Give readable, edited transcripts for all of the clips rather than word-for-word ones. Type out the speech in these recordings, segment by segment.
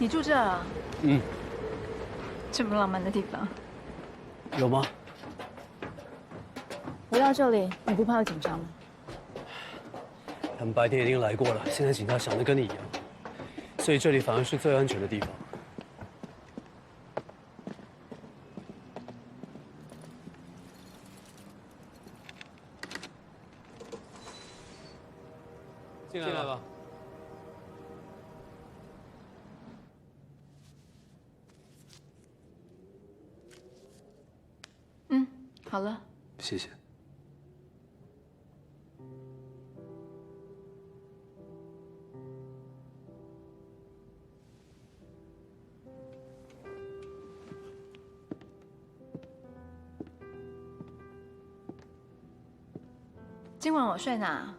你住这啊？嗯，这么浪漫的地方。有吗？回到这里，你不怕有警察吗？他们白天已经来过了，现在警察想的跟你一样，所以这里反而是最安全的地方。进来吧。嗯，好了。谢谢。今晚我睡哪？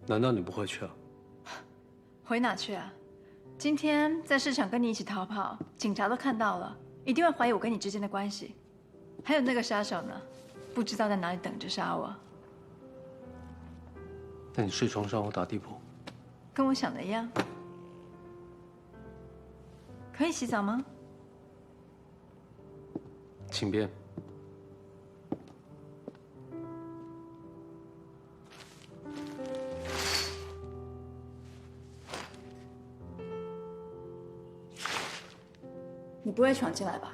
难道你不会去啊？回哪去啊？今天在市场跟你一起逃跑，警察都看到了，一定会怀疑我跟你之间的关系。还有那个杀手呢，不知道在哪里等着杀我。那你睡床上，我打地铺。跟我想的一样。可以洗澡吗？请便。你不会闯进来吧？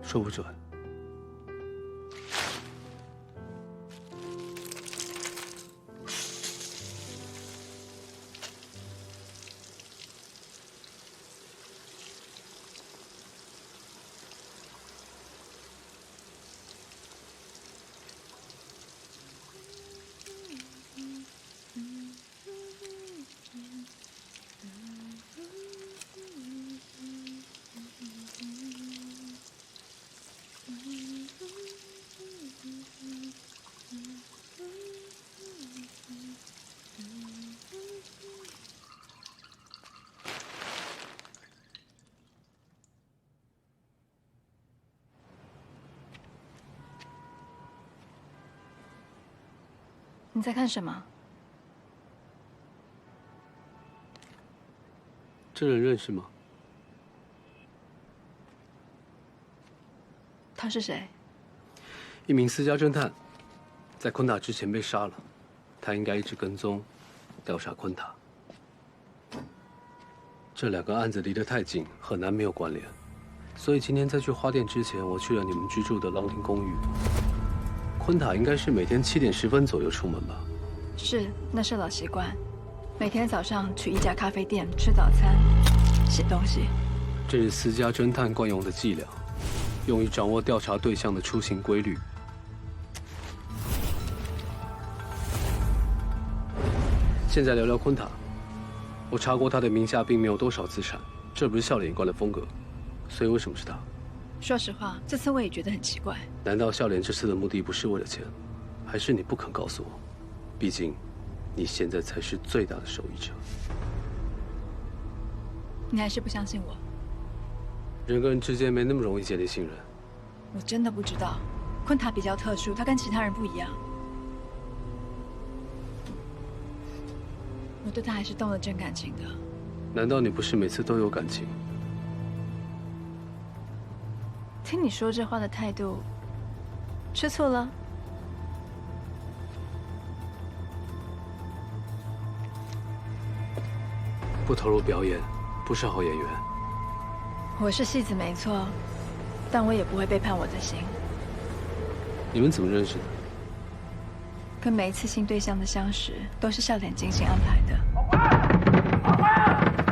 说不准。你在看什么？这人认识吗？他是谁？一名私家侦探，在昆塔之前被杀了。他应该一直跟踪，调查昆塔。这两个案子离得太近，很难没有关联。所以今天在去花店之前，我去了你们居住的朗廷公寓。昆塔应该是每天7点10分左右出门吧？是，那是老习惯。每天早上去一家咖啡店吃早餐，写东西。这是私家侦探惯用的伎俩，用于掌握调查对象的出行规律。现在聊聊昆塔。我查过他的名下并没有多少资产，这不是笑脸一贯的风格，所以为什么是他？说实话，这次我也觉得很奇怪。难道笑脸这次的目的不是为了钱，还是你不肯告诉我？毕竟，你现在才是最大的受益者。你还是不相信我？人跟人之间没那么容易建立信任。我真的不知道，昆塔比较特殊，他跟其他人不一样。我对他还是动了真感情的。难道你不是每次都有感情？听你说这话的态度，吃醋了？不投入表演，不是好演员。我是戏子没错，但我也不会背叛我的心。你们怎么认识的？跟每一次新对象的相识，都是笑脸精心安排的。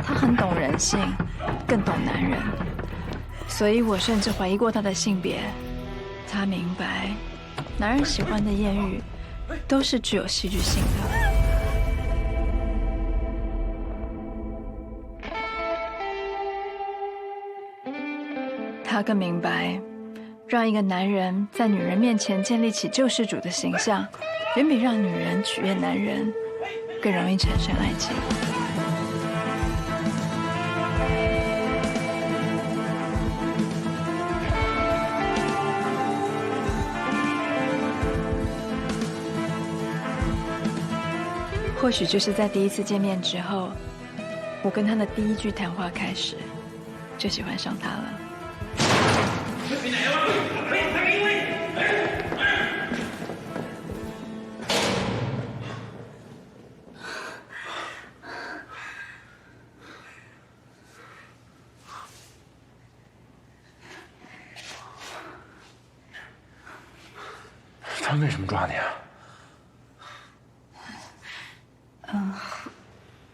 他很懂人性，更懂男人，所以我甚至怀疑过他的性别。他明白，男人喜欢的艳遇，都是具有戏剧性的。他更明白，让一个男人在女人面前建立起救世主的形象，远比让女人取悦男人更容易产生爱情。或许就是在第一次见面之后，我跟他的第一句谈话开始，就喜欢上他了。他为什么抓你啊？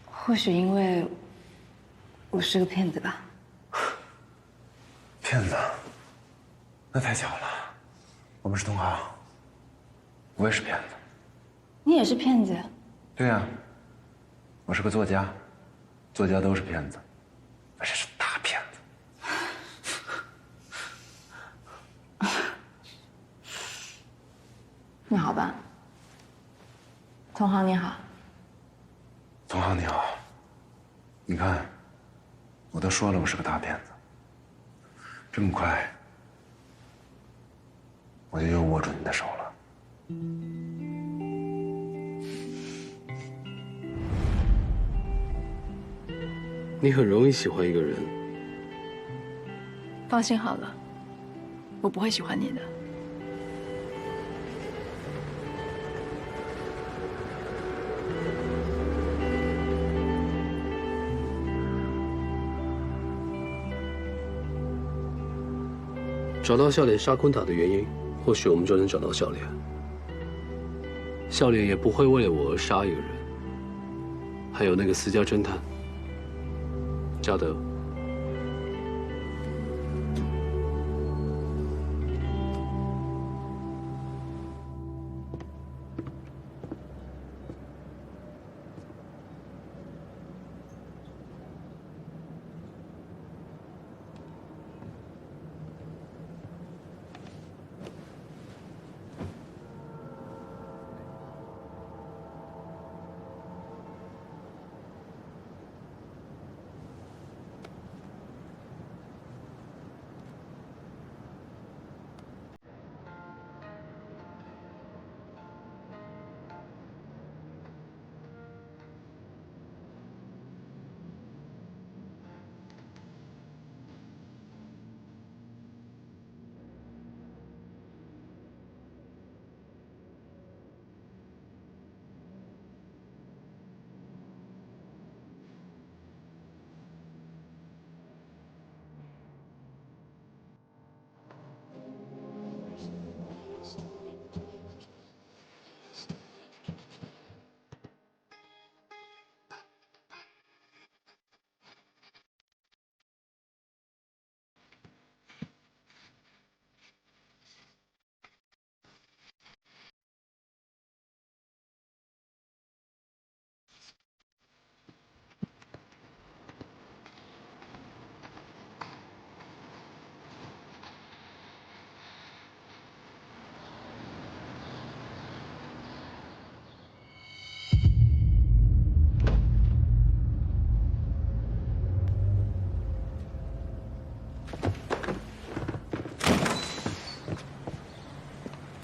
或许因为我是个骗子吧。骗子？那太巧了，我们是同行。我也是骗子。你也是骗子？对呀，我是个作家，作家都是骗子，而且是大骗子。那好吧，同行你好。同行你好，你看，我都说了我是个大骗子，这么快，我就又握住你的手了。你很容易喜欢一个人。放心好了，我不会喜欢你的。找到笑脸杀昆塔的原因，或许我们就能找到笑脸。笑脸也不会为了我而杀一个人。还有那个私家侦探嘉德。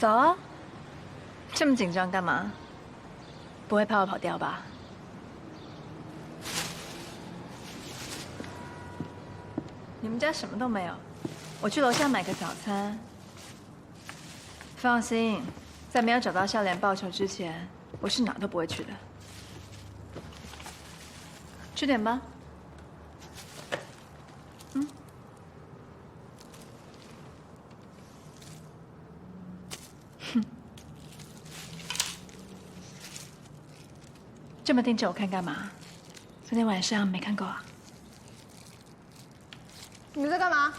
早啊，这么紧张干嘛？不会怕我跑掉吧？你们家什么都没有，我去楼下买个早餐。放心，在没有找到笑脸报仇之前，我是哪都不会去的。吃点吧。这么盯着我看干嘛？昨天晚上没看够啊？你们在干嘛？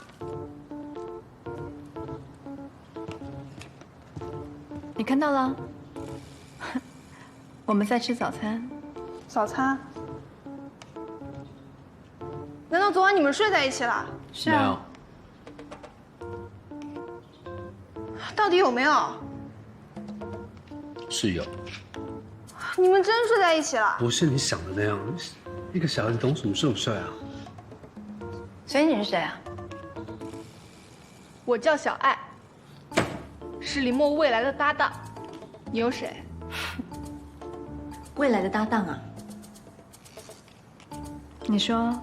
你看到了？我们在吃早餐。早餐？难道昨晚你们睡在一起了？是啊。到底有没有？是有。你们真睡在一起了？不是你想的那样，一个小孩子懂什么睡不睡啊？所以你是谁啊？我叫小爱，是林墨未来的搭档。你有谁？未来的搭档啊。你说，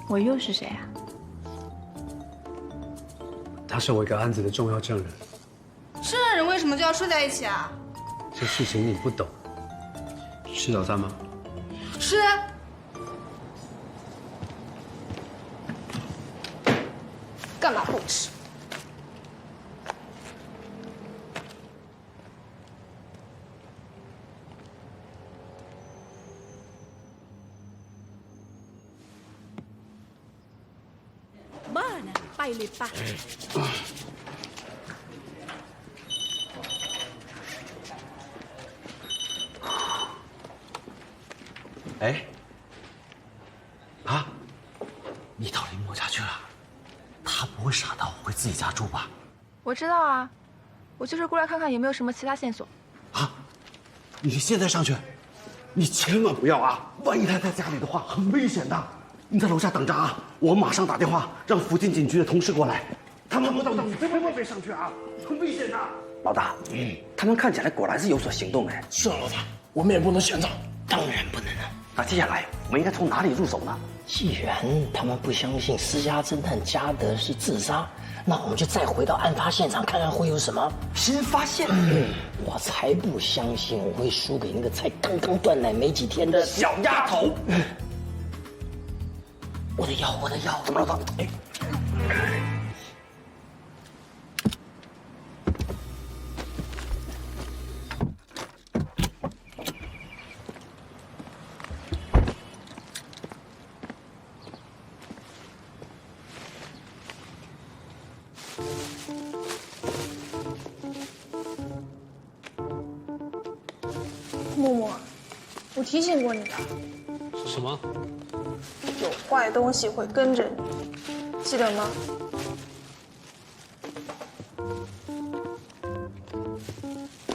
我又是谁啊？他是我一个案子的重要证人。证人为什么就要睡在一起啊？这事情你不懂。吃早餐吗？吃。干嘛不吃？บ้านะไปเลยปะ哎，啊，你到林某家去了？他不会傻到回自己家住吧？我知道啊，我就是过来看看有没有什么其他线索。啊，你现在上去，你千万不要啊！万一他在家里的话，很危险的。你在楼下等着啊，我马上打电话让附近警局的同事过来。他们不到，你千万别上去啊，很危险的。老大，他们看起来果然是有所行动哎。是啊，老大，我们也不能选择，当然不能啊。那接下来我们应该从哪里入手呢？既然他们不相信私家侦探加德是自杀，那我们就再回到案发现场看看会有什么新发现。我才不相信我会输给那个才刚刚断奶没几天的小丫头。我的腰，我的腰，怎么了，老大？哎，默默，我提醒过你的，是什么？有坏东西会跟着你，记得吗？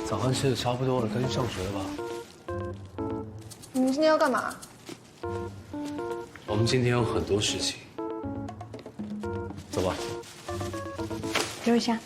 早饭吃的差不多了，该去上学了吧？你们今天要干嘛？我们今天有很多事情。走吧。留一下。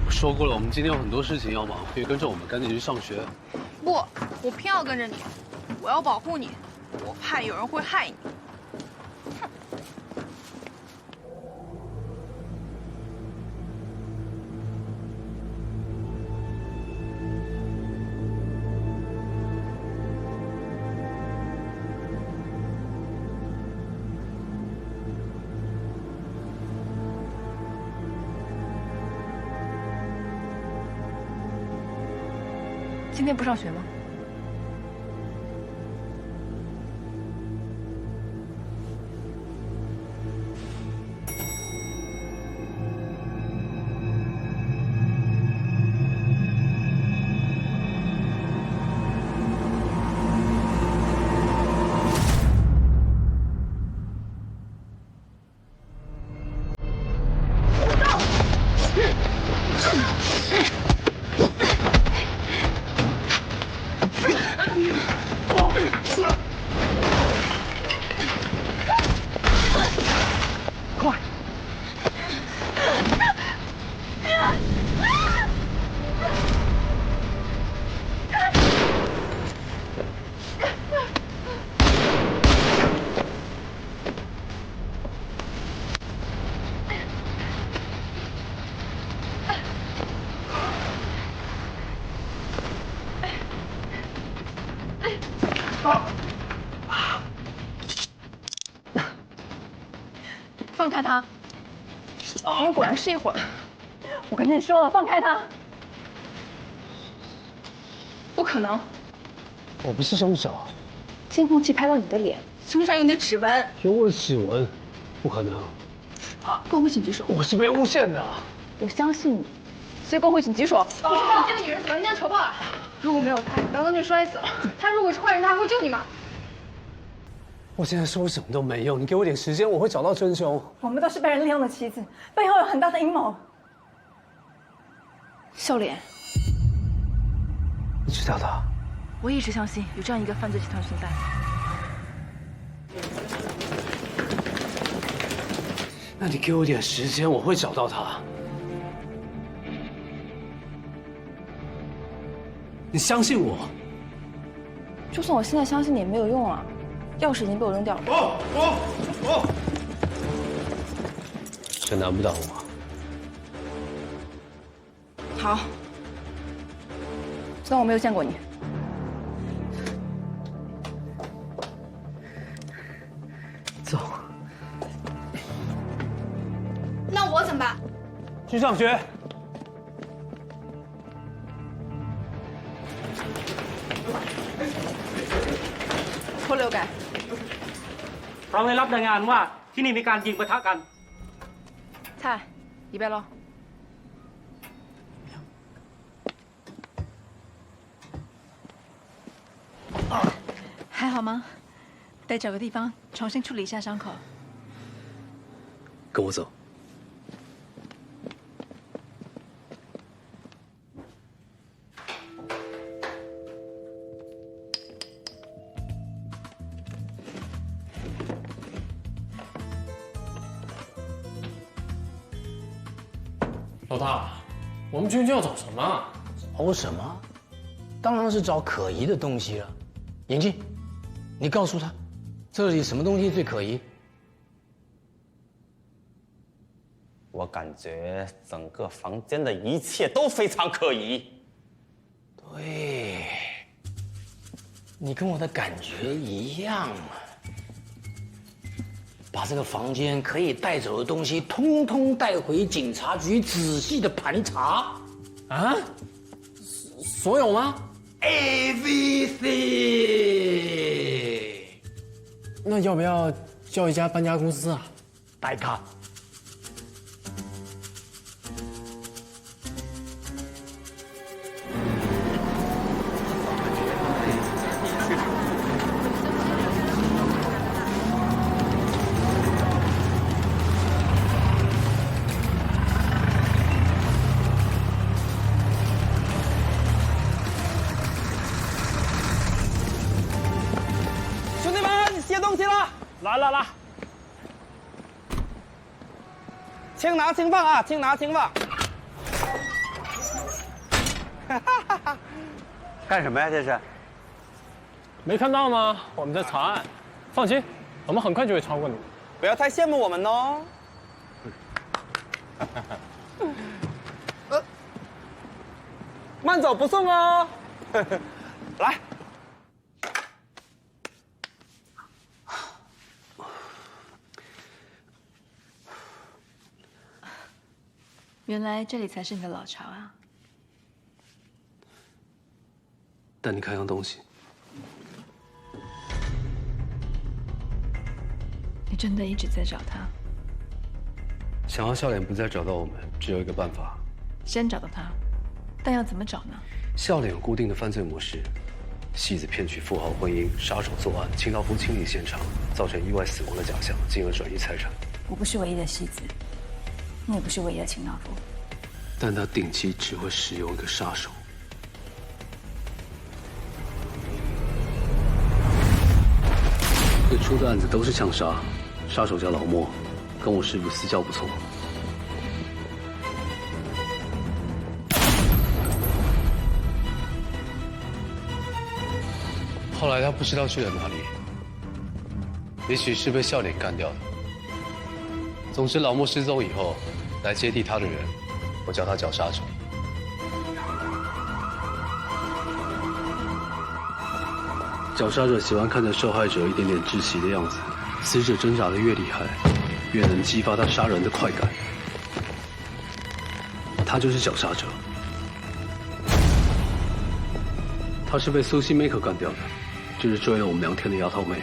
说过了，我们今天有很多事情要忙，可以跟着我们，赶紧去上学。不，我偏要跟着你，我要保护你，我怕有人会害你。今天不上学吗？放开他！哦，果然是一会儿。我跟你说了，放开他！不可能，我不是凶手。监控器拍到你的脸，身上有你的指纹。有我的指纹？不可能。跟我们一起举手。我是被诬陷的。我相信你，所以工会请棘手。不是看你这个女人怎么人间仇报啊！如果没有他，刚刚就摔死了。他如果是坏人，他还会救你吗？我现在说什么都没用，你给我点时间，我会找到真凶。我们都是被人利用的棋子，背后有很大的阴谋。笑脸，你知道的。我一直相信有这样一个犯罪集团存在。那你给我点时间，我会找到他。你相信我？就算我现在相信你也没有用啊，钥匙已经被我扔掉了。这难不倒我。好，虽然我没有见过你。走。那我怎么办？去上学。拖溜感。เราได้รับรายงานว่าที่นี่มีการยิงปะทะกัน菜，预备喽。还好吗？得找个地方重新处理一下伤口。跟我走。老大，我们究竟要找什么？找什么？当然是找可疑的东西了。眼镜，你告诉他，这里什么东西最可疑？我感觉整个房间的一切都非常可疑。对，你跟我的感觉一样嘛。把这个房间可以带走的东西，通通带回警察局仔细的盘查。啊？所有吗 ？Everything。那要不要叫一家搬家公司啊？带看。来，轻拿轻放啊，轻拿轻放。干什么呀？这是？没看到吗？我们在查案。放心，我们很快就会超过你。不要太羡慕我们哦。慢走不送哦。来。原来这里才是你的老巢啊！带你看样东西。你真的一直在找他？想要笑脸不再找到我们，只有一个办法：先找到他。但要怎么找呢？笑脸有固定的犯罪模式：戏子骗取富豪婚姻，杀手作案，清道夫清理现场，造成意外死亡的假象，进而转移财产。我不是唯一的戏子。你也不是唯一的清道夫，但他定期只会使用一个杀手。最初的案子都是枪杀，杀手叫老莫，跟我师傅私交不错。后来他不知道去了哪里，也许是被笑脸干掉的。总之，老莫失踪以后，来接替他的人，我叫他绞杀者。绞杀者喜欢看着受害者一点点窒息的样子，死者挣扎的越厉害，越能激发他杀人的快感。他就是绞杀者，他是被苏西梅克干掉的，就是追了我们2天的丫头妹。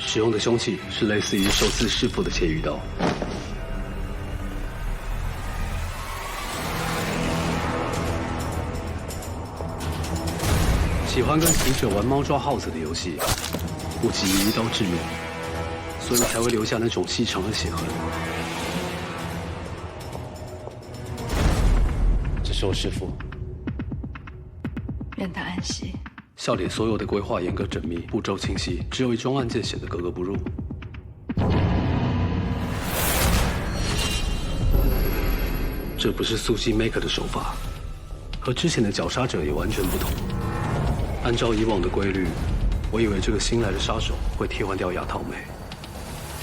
使用的凶器是类似于受刺师傅的切鱼刀。喜欢跟死者玩猫抓耗子的游戏，我急于一刀致命，所以才会留下那种细长的血痕。这是我师父，愿他安息。笑脸所有的规划严格缜密，步骤清晰，只有一桩案件显得格格不入。这不是素汐 Maker 的手法，和之前的绞杀者也完全不同。按照以往的规律，我以为这个新来的杀手会替换掉牙套妹，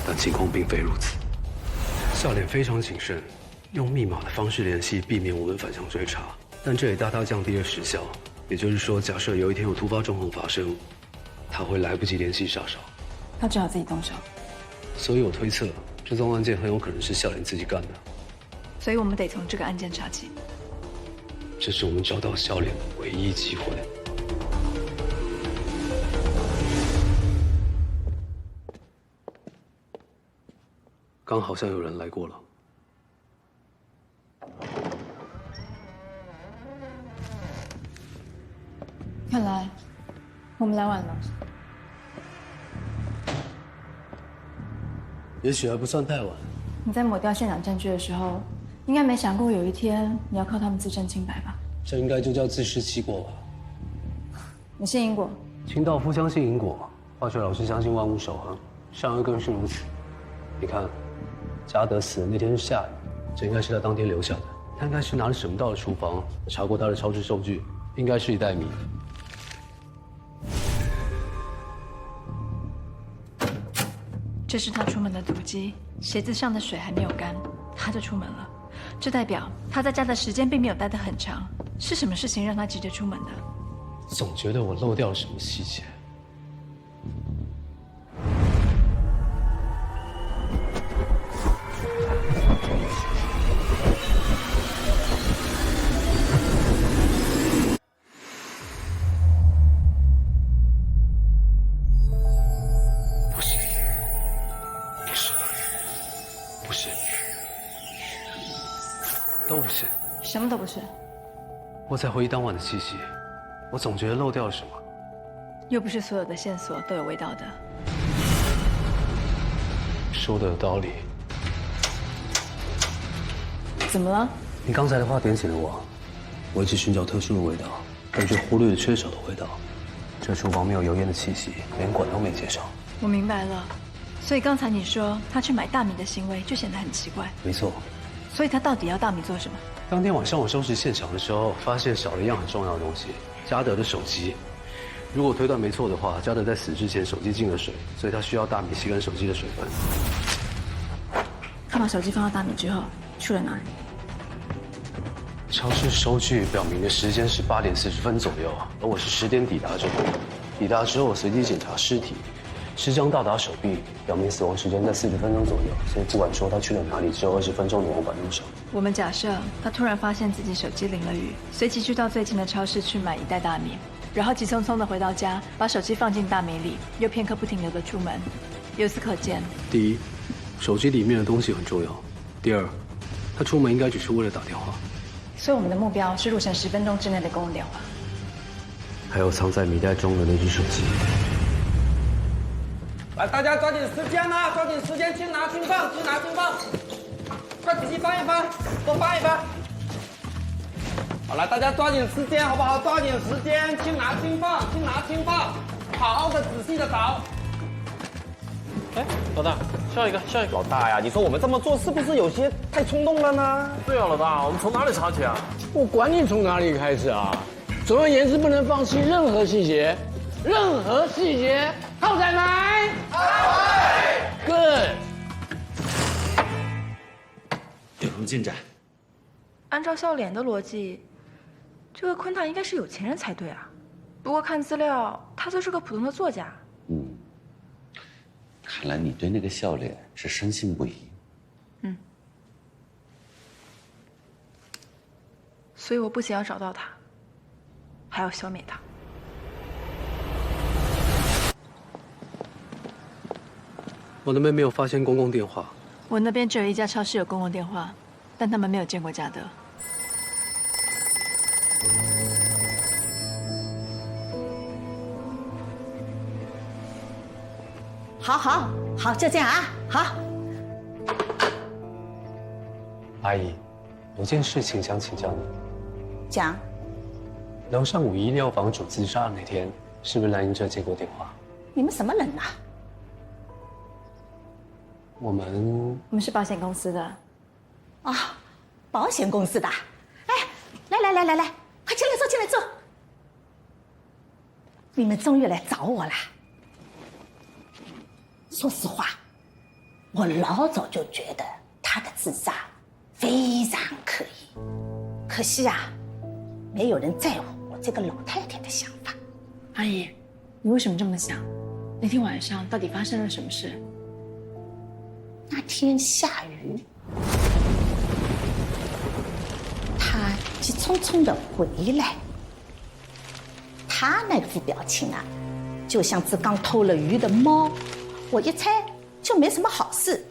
但情况并非如此。笑脸非常谨慎，用密码的方式联系，避免我们反向追查，但这也大大降低了时效。也就是说，假设有一天有突发状况发生，他会来不及联系杀手，他只好自己动手。所以我推测，这宗案件很有可能是笑脸自己干的。所以我们得从这个案件查起。这是我们找到笑脸的唯一机会。刚好像有人来过了。看来我们来晚了。也许还不算太晚。你在抹掉现场证据的时候，应该没想过有一天你要靠他们自证清白吧？这应该就叫自食其果吧。你信因果？清道夫相信因果，化学老师相信万物守恒，善恶更是如此。你看，嘉德死的那天是下雨，这应该是他当天留下的。他应该是拿了什么到了厨房？我查过他的超市收据，应该是一袋米。这是他出门的足迹，鞋子上的水还没有干，他就出门了。这代表他在家的时间并没有待得很长。是什么事情让他急着出门的？总觉得我漏掉了什么细节。都不是，什么都不是。我在回忆当晚的气息，我总觉得漏掉了什么。又不是所有的线索都有味道的。说的有道理。怎么了？你刚才的话点醒了我，我一直寻找特殊的味道，但却忽略了缺少的味道。这厨房没有油烟的气息，连管都没接上。我明白了，所以刚才你说他去买大米的行为就显得很奇怪。没错。所以他到底要大米做什么？当天晚上我收拾现场的时候，发现少了一样很重要的东西——嘉德的手机。如果推断没错的话，嘉德在死之前手机进了水，所以他需要大米吸干手机的水分。他把手机放到大米之后去了哪里？超市收据表明的时间是8点40分左右，而我是10点抵达这里。抵达之后，我随机检查尸体，尸僵到达手臂，表明死亡时间在40分钟左右。所以不管说他去了哪里，只有20分钟的往返路上。我们假设他突然发现自己手机淋了雨，随即去到最近的超市去买一袋大米，然后急匆匆的回到家，把手机放进大米里，又片刻不停留的出门。由此可见，第一，手机里面的东西很重要；第二，他出门应该只是为了打电话。所以我们的目标是路程10分钟之内的公共电话。还有藏在米袋中的那只手机。来，大家抓紧时间啊！抓紧时间，轻拿轻放，轻拿轻放，快仔细翻一翻，多翻一翻。好，来，大家抓紧时间，好不好？抓紧时间，轻拿轻放，轻拿轻放，好好的、仔细的找。哎，老大，下一个，下一个。老大呀，你说我们这么做是不是有些太冲动了呢？对啊，老大，我们从哪里查起啊？我管你从哪里开始啊！总而言之，不能放弃任何细节，任何细节。浩仔来。Good。有什么进展？按照笑脸的逻辑，这个昆塔应该是有钱人才对啊。不过看资料，他就是个普通的作家。看来你对那个笑脸是深信不疑。所以我不仅要找到他，还要消灭他。我那边没有发现公共电话。我那边只有一家超市有公共电话，但他们没有见过嘉德。好，就这样啊，好。阿姨，有件事情想请教你。讲。楼上51料房主自杀的那天，是不是蓝英哲接过电话？你们什么人啊？我们是保险公司的。啊，保险公司的。哎，来，快进来坐。你们终于来找我了。说实话，我老早就觉得他的自杀非常可疑，可惜啊，没有人在乎我这个老太太的想法。阿姨，你为什么这么想？那天晚上到底发生了什么事？那天下雨，他急匆匆的回来，他那副表情啊，就像只刚偷了鱼的猫，我一猜就没什么好事。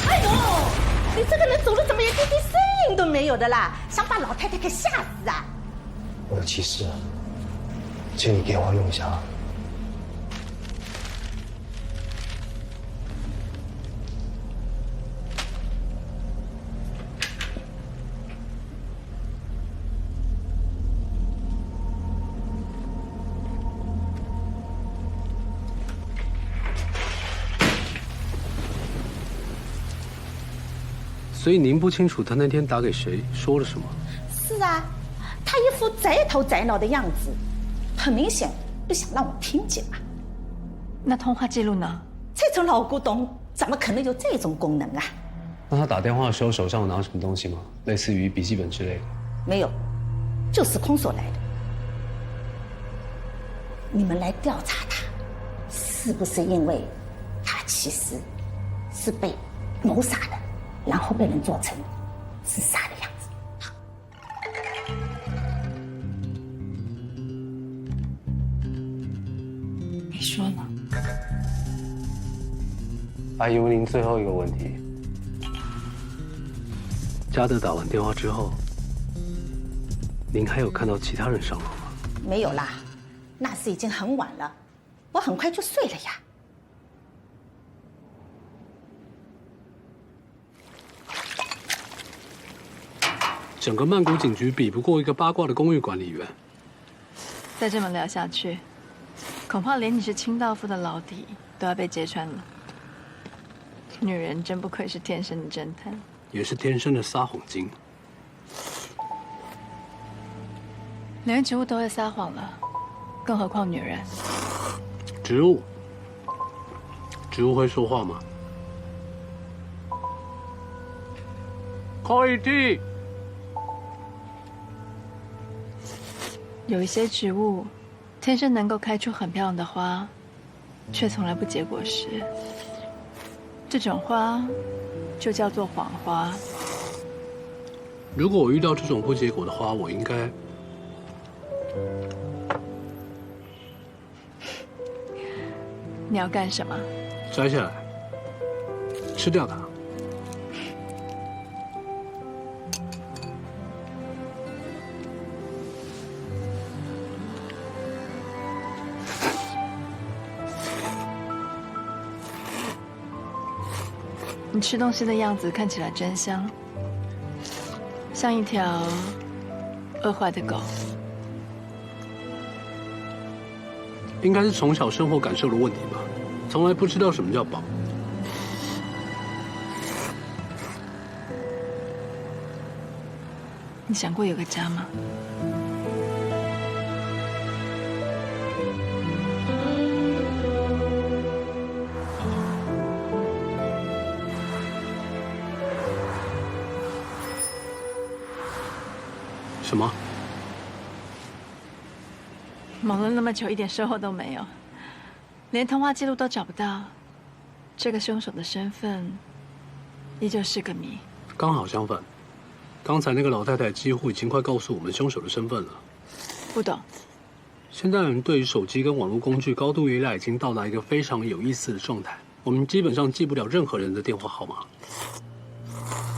哎呦，你这个人走路怎么一点点声音都没有的啦？想把老太太给吓死啊！我有急事，请你给我用一下。所以您不清楚他那天打给谁，说了什么？是啊，他一副宅头宅脑的样子，很明显不想让我听见嘛。那通话记录呢？这种老古董怎么可能有这种功能啊？那他打电话的时候手上有拿什么东西吗？类似于笔记本之类的？没有，就是空手来的。你们来调查他，是不是因为他其实是被谋杀的？然后被人做成自杀的样子。你说呢？阿姨，问您最后一个问题：嘉德打完电话之后，您还有看到其他人上楼吗？没有啦，那时已经很晚了，我很快就睡了呀。整个曼谷警局比不过一个八卦的公寓管理员。再这么聊下去，恐怕连你是清道夫的老底都要被揭穿了。女人真不愧是天生的侦探，也是天生的撒谎精。连植物都会撒谎了，更何况女人？植物会说话吗？可以的。有一些植物，天生能够开出很漂亮的花，却从来不结果实。这种花就叫做谎花。如果我遇到这种不结果的花，我应该……你要干什么？摘下来，吃掉它。你吃东西的样子看起来真香，像一条饿坏的狗。应该是从小生活感受的问题吧，从来不知道什么叫饱。你想过有个家吗？什么？忙了那么久，一点收获都没有，连通话记录都找不到，这个凶手的身份依旧是个谜。刚好相反，刚才那个老太太几乎已经快告诉我们凶手的身份了。不懂。现代人对于手机跟网络工具高度依赖，已经到达一个非常有意思的状态。我们基本上记不了任何人的电话号码。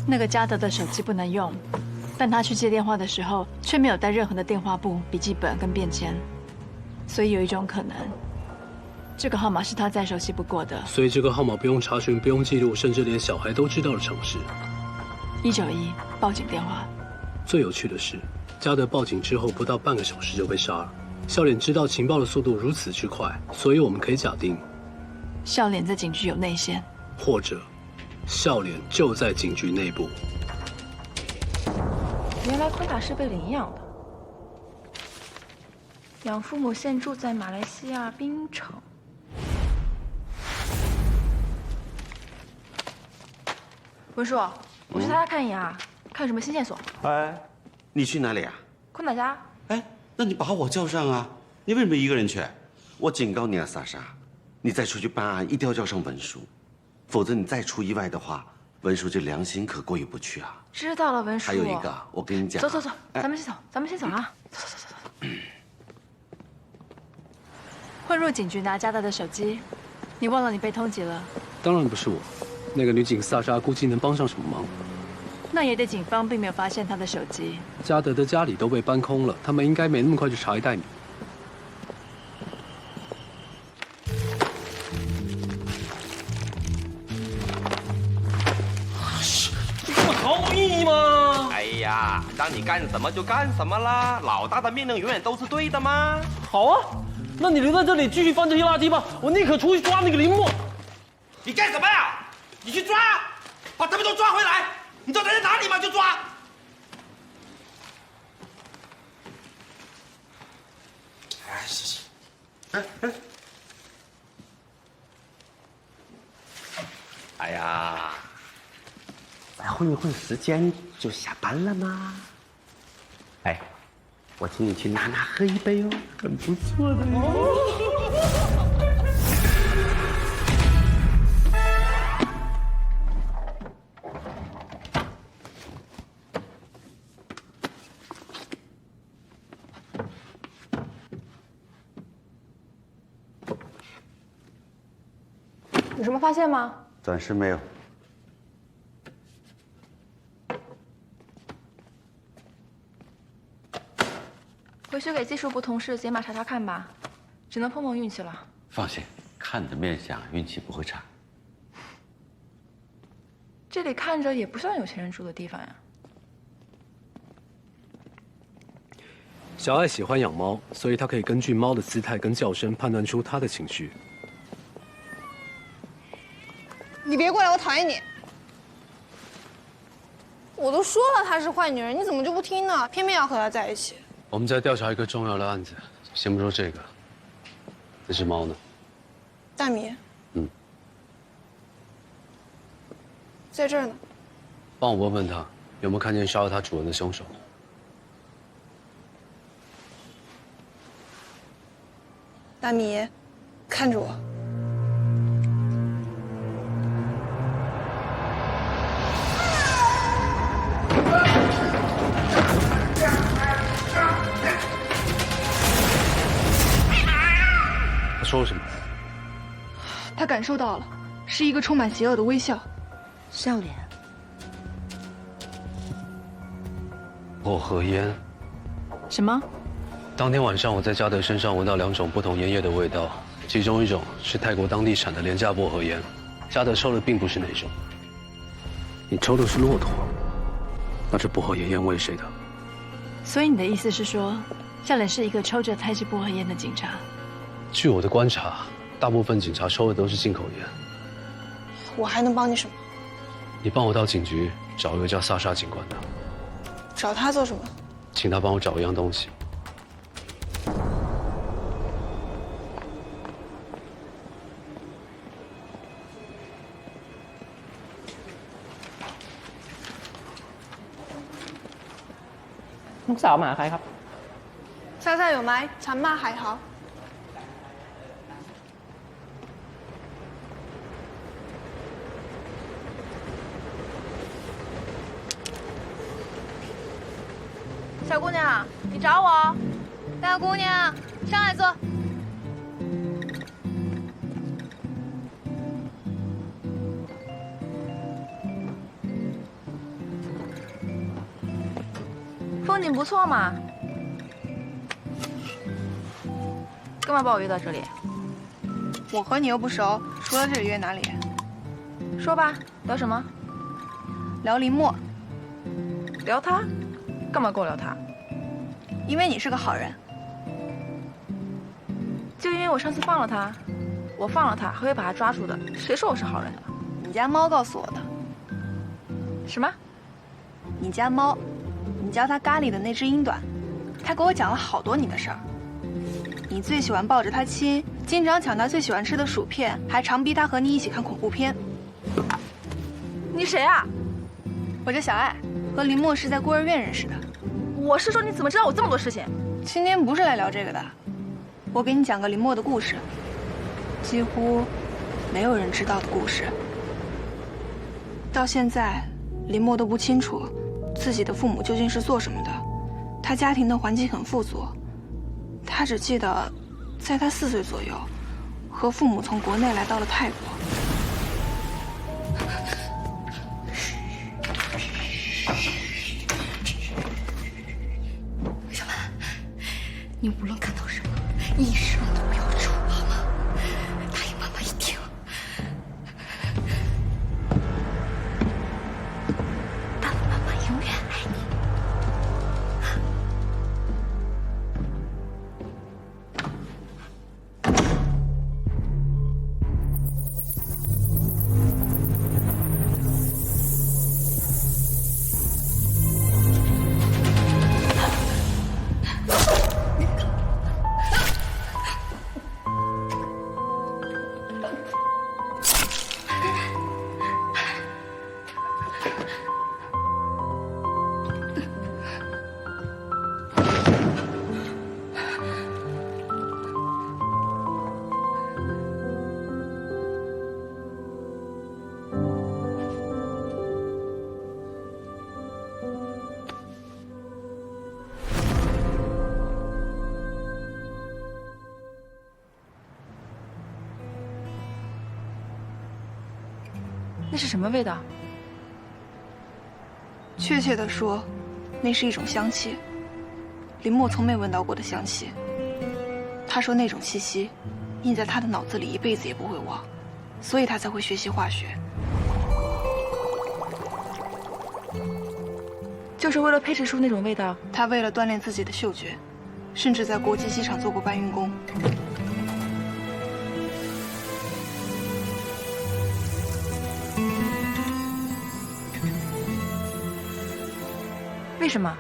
那个嘉德的手机不能用，但他去接电话的时候，却没有带任何的电话簿、笔记本跟便签。所以有一种可能，这个号码是他再熟悉不过的。所以这个号码不用查询，不用记录，甚至连小孩都知道的城市。191报警电话。最有趣的是，嘉德报警之后不到半个小时就被杀了。笑脸知道情报的速度如此之快，所以我们可以假定，笑脸在警局有内线，或者笑脸就在警局内部。原来昆塔是被领养的，养父母现住在马来西亚槟城。文叔，我去他家看一眼啊，看有什么新线索。哎，你去哪里啊？昆塔家。哎，那你把我叫上啊！你为什么一个人去？我警告你啊，莎莎，你再出去办案一定要叫上文书，否则你再出意外的话，文叔这良心可过意不去啊。知道了，文叔。还有一个，我跟你讲。走走走，咱们先走，咱们先走啊！走走走走走。混入警局拿嘉德的手机，你忘了你被通缉了？当然不是我，那个女警萨莎估计能帮上什么忙？那也得警方并没有发现他的手机。嘉德的家里都被搬空了，他们应该没那么快就查一袋米。这毫无意义吗？哎呀，让你干什么就干什么啦！老大的命令永远都是对的吗？好啊，那你留在这里继续翻这些垃圾吧，我宁可出去抓那个林默。你干什么呀？你去抓，把他们都抓回来！你知道他在哪里吗？就抓。哎，行行。哎呀，再混一混时间就下班了吗？哎，我请你去娜娜喝一杯哦，很不错的哦。有什么发现吗？暂时没有。回去给技术部同事解码查查看吧，只能碰碰运气了。放心，看着面相，运气不会差。这里看着也不像有钱人住的地方呀。小爱喜欢养猫，所以他可以根据猫的姿态跟叫声判断出它的情绪。你别过来，我讨厌你！我都说了她是坏女人，你怎么就不听呢？偏偏要和她在一起。我们在调查一个重要的案子，先不说这个，那只猫呢？大米。嗯。在这儿呢。帮我问问他，有没有看见杀了他主人的凶手？大米，看着我。他说了什么？他感受到了，是一个充满邪恶的微笑。笑脸。薄荷烟。什么？当天晚上我在嘉德身上闻到2种不同烟叶的味道，其中一种是泰国当地产的廉价薄荷烟，嘉德抽的并不是那种。你抽的是骆驼，那这薄荷烟烟味谁的？所以你的意思是说，笑脸是一个抽着泰式薄荷烟的警察？据我的观察，大部分警察抽的都是进口烟。我还能帮你什么？你帮我到警局找一个叫萨莎警官的。找他做什么？请他帮我找一样东西。ลูกสาวมาหาใครครับ 莎莎有ไหมฉันมาหายเขา小姑娘，你找我。大姑娘，上来坐。风景不错嘛，干嘛把我约到这里？我和你又不熟，除了这里约哪里？说吧，聊什么？聊林默。聊他？干嘛跟我聊他？因为你是个好人。就因为我上次放了他，我放了他还会把他抓住的。谁说我是好人的？你家猫告诉我的。什么？你家猫，你叫它咖喱的那只英短，它给我讲了好多你的事儿。你最喜欢抱着它亲，经常抢它最喜欢吃的薯片，还常逼它和你一起看恐怖片。你谁啊？我叫小爱，和林默是在孤儿院认识的。我是说你怎么知道我这么多事情？今天不是来聊这个的，我给你讲个林默的故事，几乎没有人知道的故事。到现在，林默都不清楚自己的父母究竟是做什么的，他家庭的环境很富足，他只记得在他4岁左右，和父母从国内来到了泰国。小曼，你无论看到什么，一声都不要出，好吗？答应妈妈一听。爸爸妈妈永远爱你。那是什么味道？确切地说，那是一种香气，林默从没闻到过的香气。他说那种气息印在他的脑子里，一辈子也不会忘，所以他才会学习化学。就是为了配制出那种味道。他为了锻炼自己的嗅觉，甚至在国际机场做过搬运工。为什么？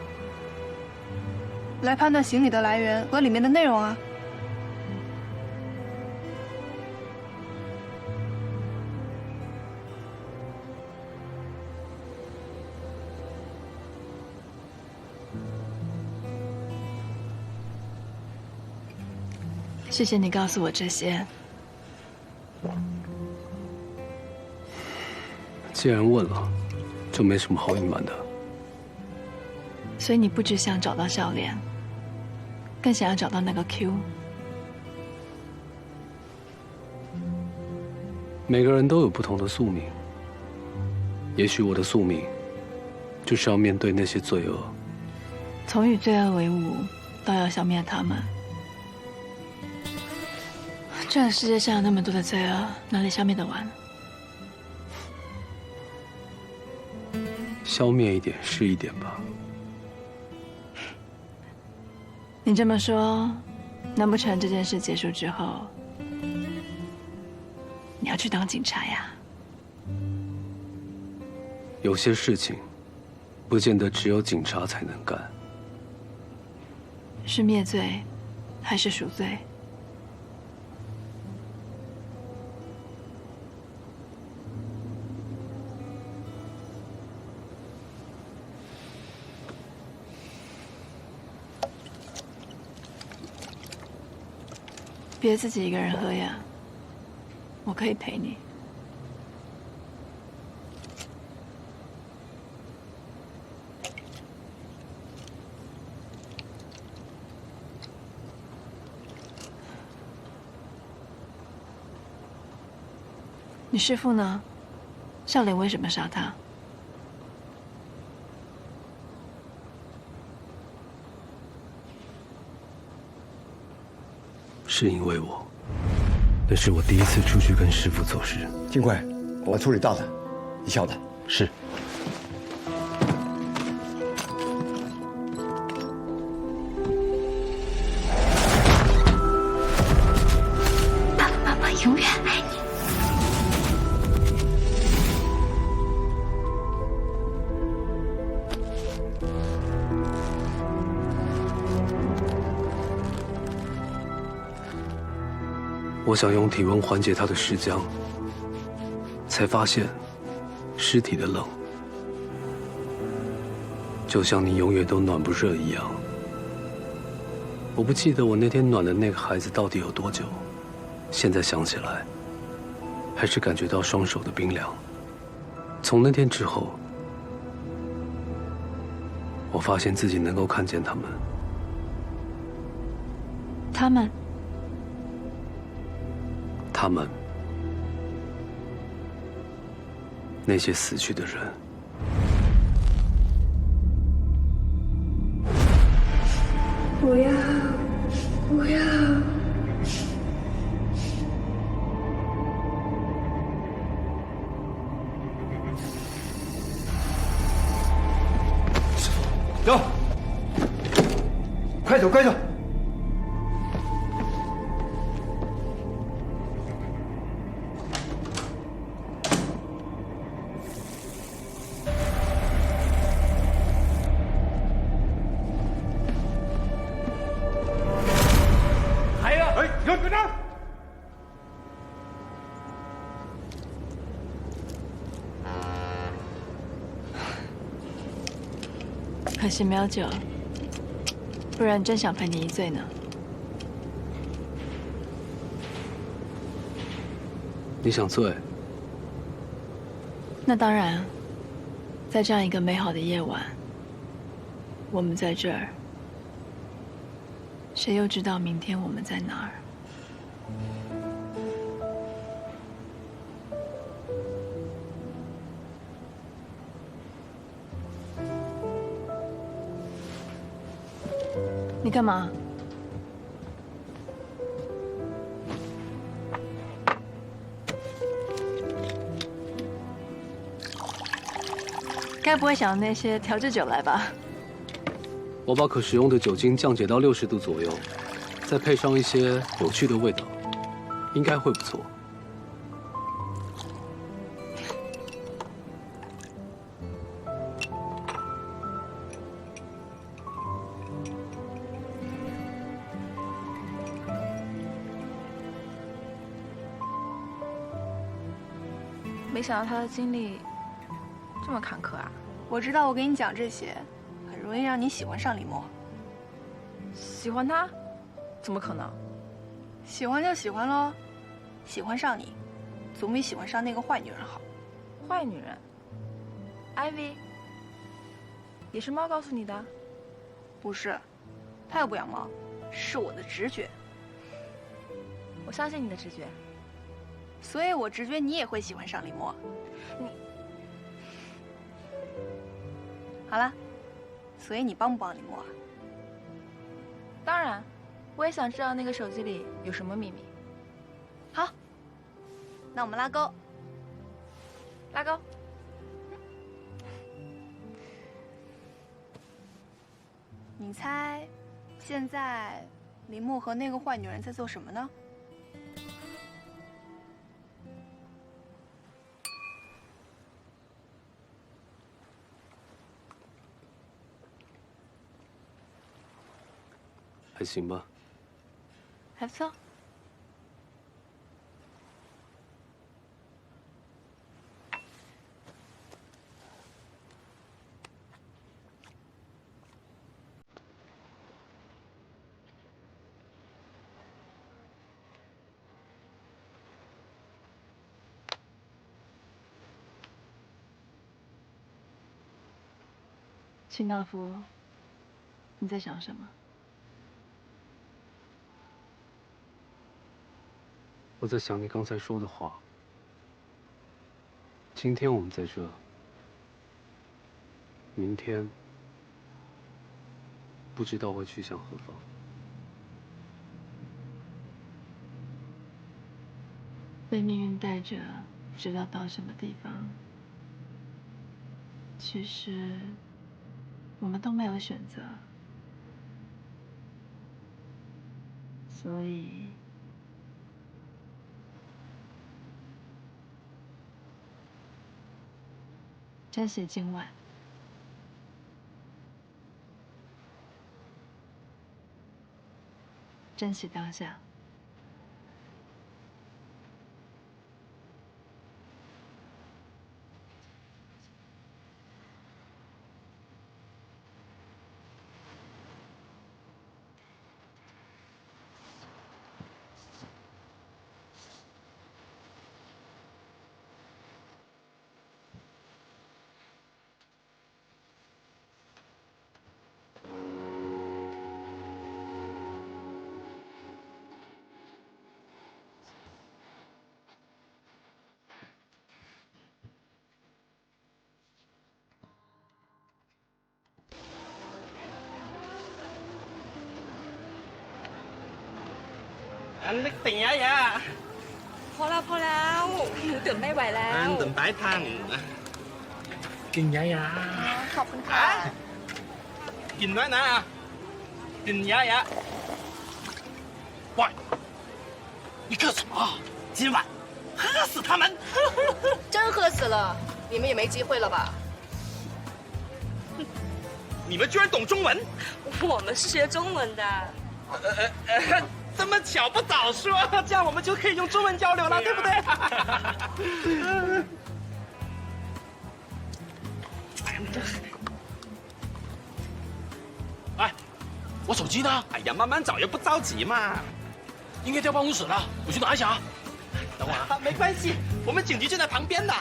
来判断行李的来源和里面的内容啊。谢谢你告诉我这些。既然问了，就没什么好隐瞒的。所以你不只想找到笑脸，更想要找到那个 Q。每个人都有不同的宿命，也许我的宿命就是要面对那些罪恶，从与罪恶为伍，到要消灭他们。这个世界上有那么多的罪恶，哪里消灭得完？消灭一点是一点吧。你这么说，难不成这件事结束之后，你要去当警察呀？有些事情，不见得只有警察才能干。是灭罪，还是赎罪？别自己一个人喝呀，我可以陪你。你师父呢？少林为什么杀他？是因为我那是我第一次出去跟师傅做事。金贵，我处理到的，你晓得。是。爸爸妈妈永远爱你。我想用体温缓解他的尸僵，才发现尸体的冷，就像你永远都暖不热一样。我不记得我那天暖的那个孩子到底有多久，现在想起来，还是感觉到双手的冰凉。从那天之后，我发现自己能够看见他们。他们，那些死去的人。不要，不要！走，快走，快走！可惜没有酒，不然真想赔你一醉呢。你想醉？那当然，在这样一个美好的夜晚，我们在这儿，谁又知道明天我们在哪儿？你干嘛？该不会想那些调制酒来吧？我把可食用的酒精降解到60度左右，再配上一些有趣的味道，应该会不错。没想到他的经历这么坎坷啊！我知道我给你讲这些，很容易让你喜欢上李默。喜欢他？怎么可能？喜欢就喜欢喽，喜欢上你，总比喜欢上那个坏女人好。坏女人？Ivy， 也是猫告诉你的？不是，他又不养猫，是我的直觉。我相信你的直觉。所以我直觉你也会喜欢上李默。你好了，所以你帮不帮李默啊？当然，我也想知道那个手机里有什么秘密。好，那我们拉钩。拉钩。你猜，现在李默和那个坏女人在做什么呢？还行吧。还不错。清道夫，你在想什么？我在想你刚才说的话。今天我们在这，明天不知道会去向何方。被命运带着，不知道到什么地方。其实，我们都没有选择，所以，珍惜今晚。珍惜当下。นึกเสียอ่ะ พอแล้วหนูตื่นไม่ไหวแล้ว ตื่นไปทางกินยายา ขอบคุณค่ะ กินด้วยนะกินยายา喂，你干什么？今晚喝死他们！真喝死了，你们也没机会了吧？你们居然懂中文？我们是学中文的。这么巧不早说，这样我们就可以用中文交流了，对不对？哎，我手机呢？哎呀，慢慢找，也不着急嘛。应该掉办公室了，我去拿一下啊。等会儿啊。没关系，我们警局就在旁边的。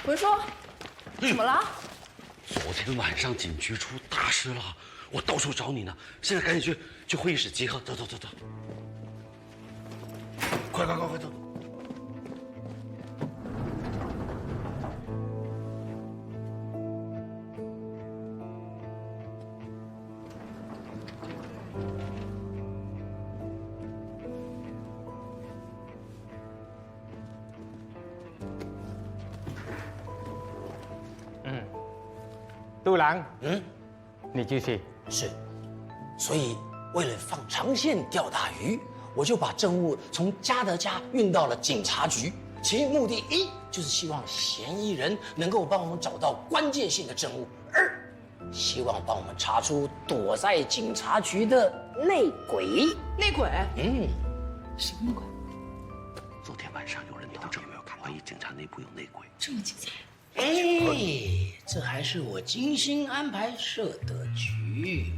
文叔，怎么了？昨天晚上警局出大事了，我到处找你呢。现在赶紧去会议室集合，走。快走！杜郎，你继续。是，所以为了放长线钓大鱼，我就把证物从嘉德家运到了警察局。其目的一就是希望嫌疑人能够帮我们找到关键性的证物；二，希望帮我们查出躲在警察局的内鬼。内鬼？什么鬼？昨天晚上有人投证，怀疑警察内部有内鬼。这么精彩？哎，这还是我精心安排设的局。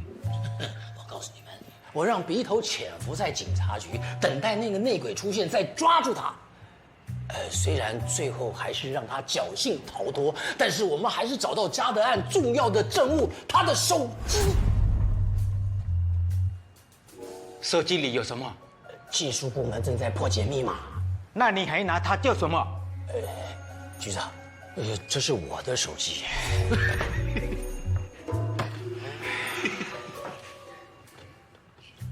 我告诉你们，我让鼻头潜伏在警察局，等待那个内鬼出现，再抓住他。虽然最后还是让他侥幸逃脱，但是我们还是找到嘉德案重要的证物，他的手机。手机里有什么？技术部门正在破解密码。那你还拿它叫什么？局长，这是我的手机。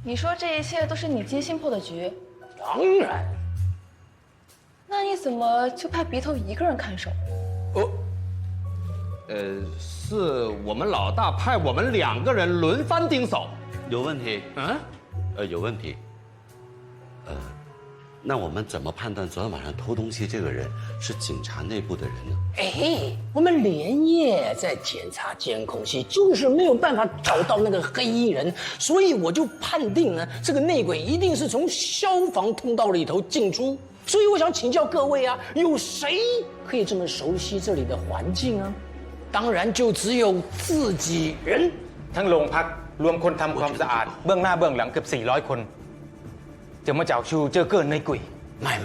你说这一切都是你精心破的局？当然。那你怎么就派鼻头一个人看守？是我们老大派我们2个人轮番盯守。有问题？有问题。那我们怎么判断昨天晚上偷东西这个人是警察内部的人呢？我们连夜在检查监控器，就是没有办法找到那个黑衣人，所以我就判定呢，这个内鬼一定是从消防通道里头进出。所以我想请教各位啊，有谁可以这么熟悉这里的环境啊？当然就只有自己人。ทั้งโรงพักรวมคนทำความสะอาดเบื้องหน้าเบื้องหลังเกือบ400คน怎么找出这个内鬼？卖！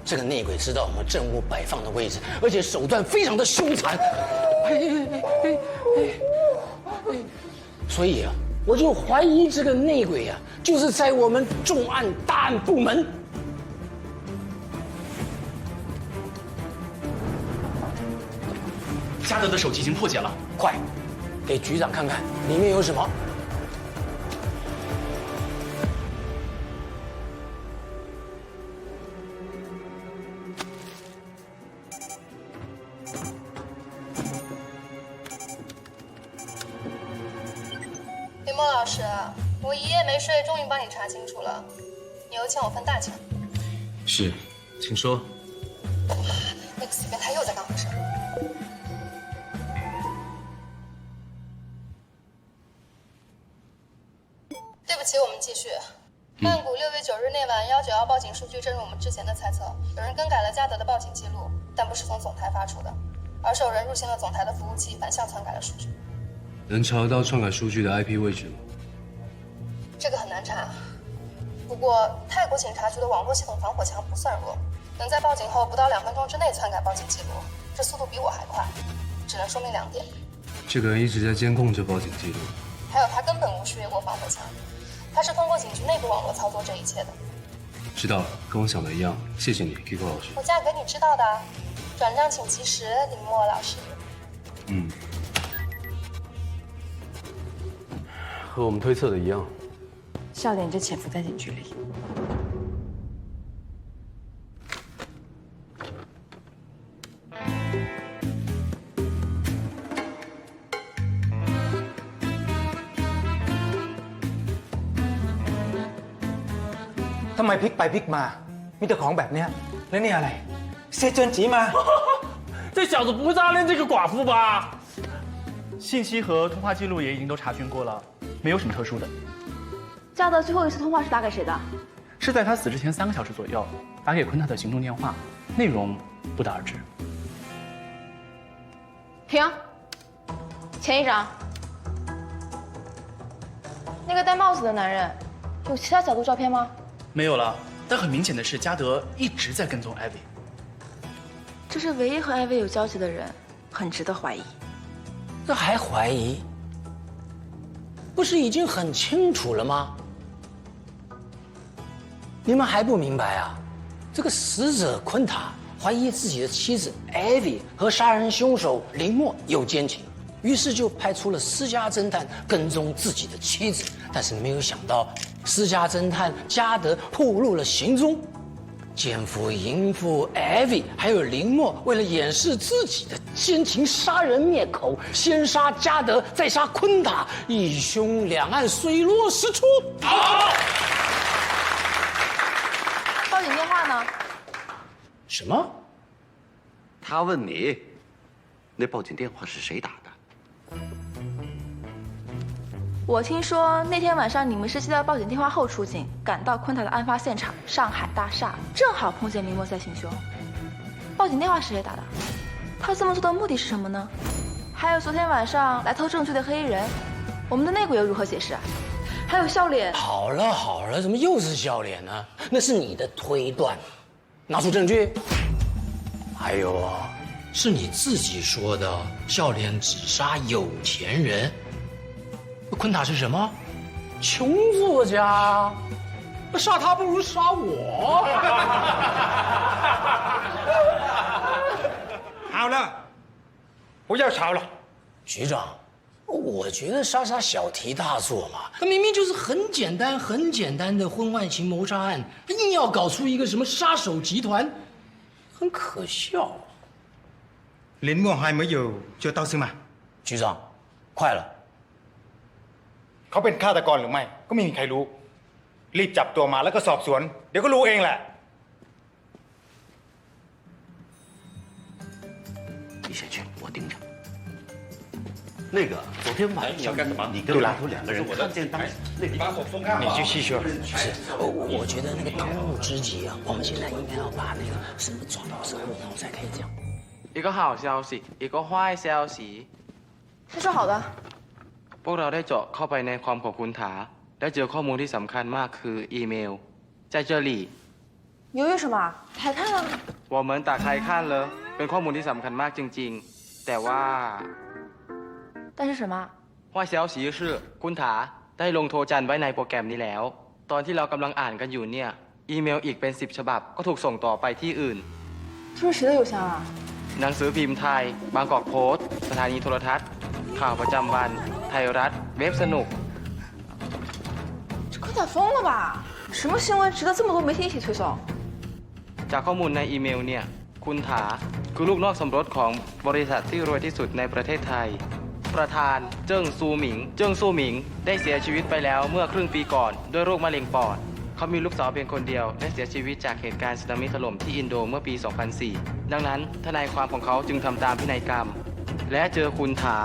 这个内鬼知道我们证物摆放的位置，而且手段非常的凶残。所以啊，我就怀疑这个内鬼啊，就是在我们重案大案部门。嘉德的手机已经破解了，快，给局长看看里面有什么。林墨老师，我一夜没睡，终于帮你查清楚了，你又欠我份大情。是，请说。那个死变态又在干回事？对不起，我们继续。曼谷6月9日那晚191报警数据正如我们之前的猜测，有人更改了嘉德的报警记录，但不是从总台发出的，而是有人入侵了总台的服务器，反向篡改了数据。能查到篡改数据的 IP 位置吗？这个很难查，不过泰国警察局的网络系统防火墙不算弱，能在报警后不到2分钟之内篡改报警记录，这速度比我还快，只能说明2点：这个人一直在监控着报警记录，还有他根本无需越过防火墙，他是通过警局内部网络操作这一切的。知道了，跟我想的一样，谢谢你 ，Kiko 老师。我嫁给你知道的，转账请及时，林墨老师。和我们推测的一样，笑脸就潜伏在警局里。ทำไมพลิกไปพลิกมามีแต่ของแบบเนี้ยแล้วนี่อะไรเซจวนจีมา 这小子不会是暗恋这个寡妇吧？信息和通话记录也已经都查询过了，没有什么特殊的。嘉德最后一次通话是打给谁的？是在他死之前3个小时左右，打给昆塔的行动电话，内容不得而知。停，前一张。那个戴帽子的男人，有其他角度照片吗？没有了，但很明显的是，嘉德一直在跟踪艾薇。这是唯一和艾薇有交集的人，很值得怀疑。这还怀疑？不是已经很清楚了吗？你们还不明白啊？这个死者昆塔怀疑自己的妻子艾薇和杀人凶手林默有奸情，于是就派出了私家侦探跟踪自己的妻子，但是没有想到私家侦探嘉德暴露了行踪。奸夫、淫妇艾薇还有林默，为了掩饰自己的奸情，杀人灭口，先杀嘉德，再杀昆塔，一凶两案，水落石出。报警电话呢？什么？他问你，那报警电话是谁打的？我听说那天晚上你们是接到报警电话后出警，赶到昆塔的案发现场上海大厦，正好碰见林默在行凶。报警电话是谁打的？他这么做的目的是什么呢？还有昨天晚上来偷证据的黑衣人，我们的内鬼又如何解释啊？还有笑脸。好了好了，怎么又是笑脸呢？那是你的推断，拿出证据。还有啊，是你自己说的，笑脸只杀有钱人。昆塔是什么？穷作家。杀他不如杀我。好了，不要吵了。局长，我觉得莎莎小题大做嘛，她明明就是很简单的婚外情谋杀案，硬要搞出一个什么杀手集团，很可笑。林默还没有เจอเต้าซึงมา局长，快了。เขาเป็นฆาตกรหรือไม่ก็ไม่มีใครรู้รีบจับตัวมาแล้วก็สอบสวนเดี๋ยวก็รู้เองแหละ你先去，我盯着。那个，昨天晚上你跟馒头两个人看见当时那个，你去细说。不是，我觉得那个当务之急啊，我们现在应该要把那个什么抓到之后，然后才可以这样。一个好消息，一个坏消息。先说好的。พวกเราได้เจาะเข้าไปในคอมของคุณถาได้เจอข้อมูลที่สำคัญมากคืออีเมล在这里纽约什么？抬看了。我们打开看了เป็นข้อมูลที่สำคัญมากจริงๆแต่ว่า但是什么？坏消息是คุณถาได้ลงโทรจันทร์ไว้ในโปรแกรมนี้แล้วตอนที่เรากำลังอ่านกันอยู่เนี่ยอีเมลอีกเป็น10 ฉบับก็ถูกส่งต่อไปที่อื่น这是谁的邮箱啊？หนังสือพิมพ์ไทยบางกอกโพสต์สถานีโทรทัศน์ข่าวประจำวันไทยรัฐเว็บสนุก这快点疯了吧！什么新闻值得这么多媒体一起推送？ จากข้อมูลในอีเมลเนี่ยคุณถาคือลูกนอกสมรสของบริษัทที่รวยที่สุดในประเทศไทยประธานเจิ้งซูหมิงได้เสียชีวิตไปแล้วเมื่อครึ่งปีก่อนด้วยโรคมะเร็งปอดเขามีลูกสาวเพียงคนเดียวและเสียชีวิตจากเหตุการณ์สึนามิถล่มที่อินโดเมื่อปี 2004 ดังนั้นทนายความของเขาจึงทำตามพินัยกรรมและเจอคุณถา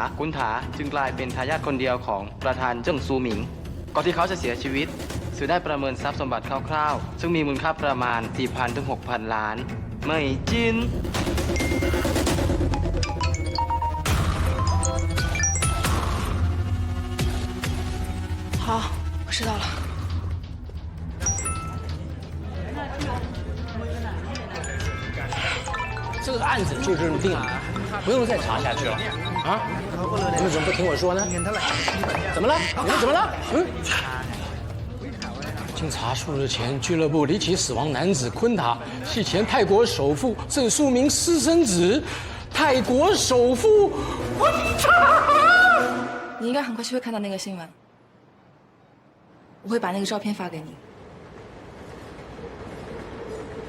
จึงกลายเป็นทายาทคนเดียวของประธานเจิ้งซูหมิงก่อนที่เขาจะเสียชีวิตสื่อได้ประเมินทรัพย์สมบัติคร่าวๆซึ่งมีมูลค่าประมาณ 4,000 ถึง 6,000 ล้าน美金好，我知道了。这个案子就这么定了，不用再查下去了。啊？你们怎么不听我说呢？怎么了？你们怎么了？经查出了前俱乐部离奇死亡男子昆塔系前泰国首富郑树明私生子，泰国首富昆塔。你应该很快就会看到那个新闻，我会把那个照片发给你。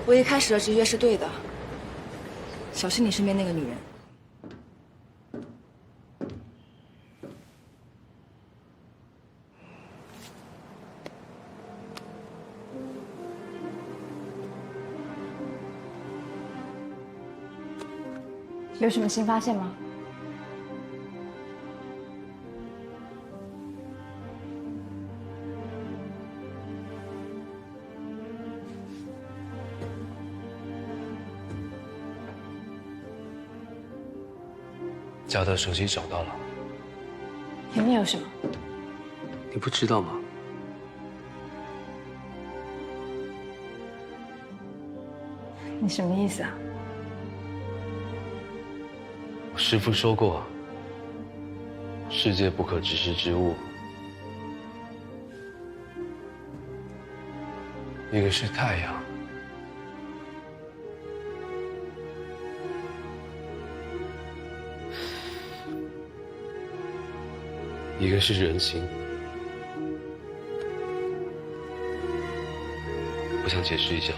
我一开始的直觉是对的，小心你身边那个女人。有什么新发现吗？嘉德手机找到了，里面有什么？你不知道吗？你什么意思啊？师父说过，世界不可直视之物，一个是太阳，一个是人心。我想解释一下。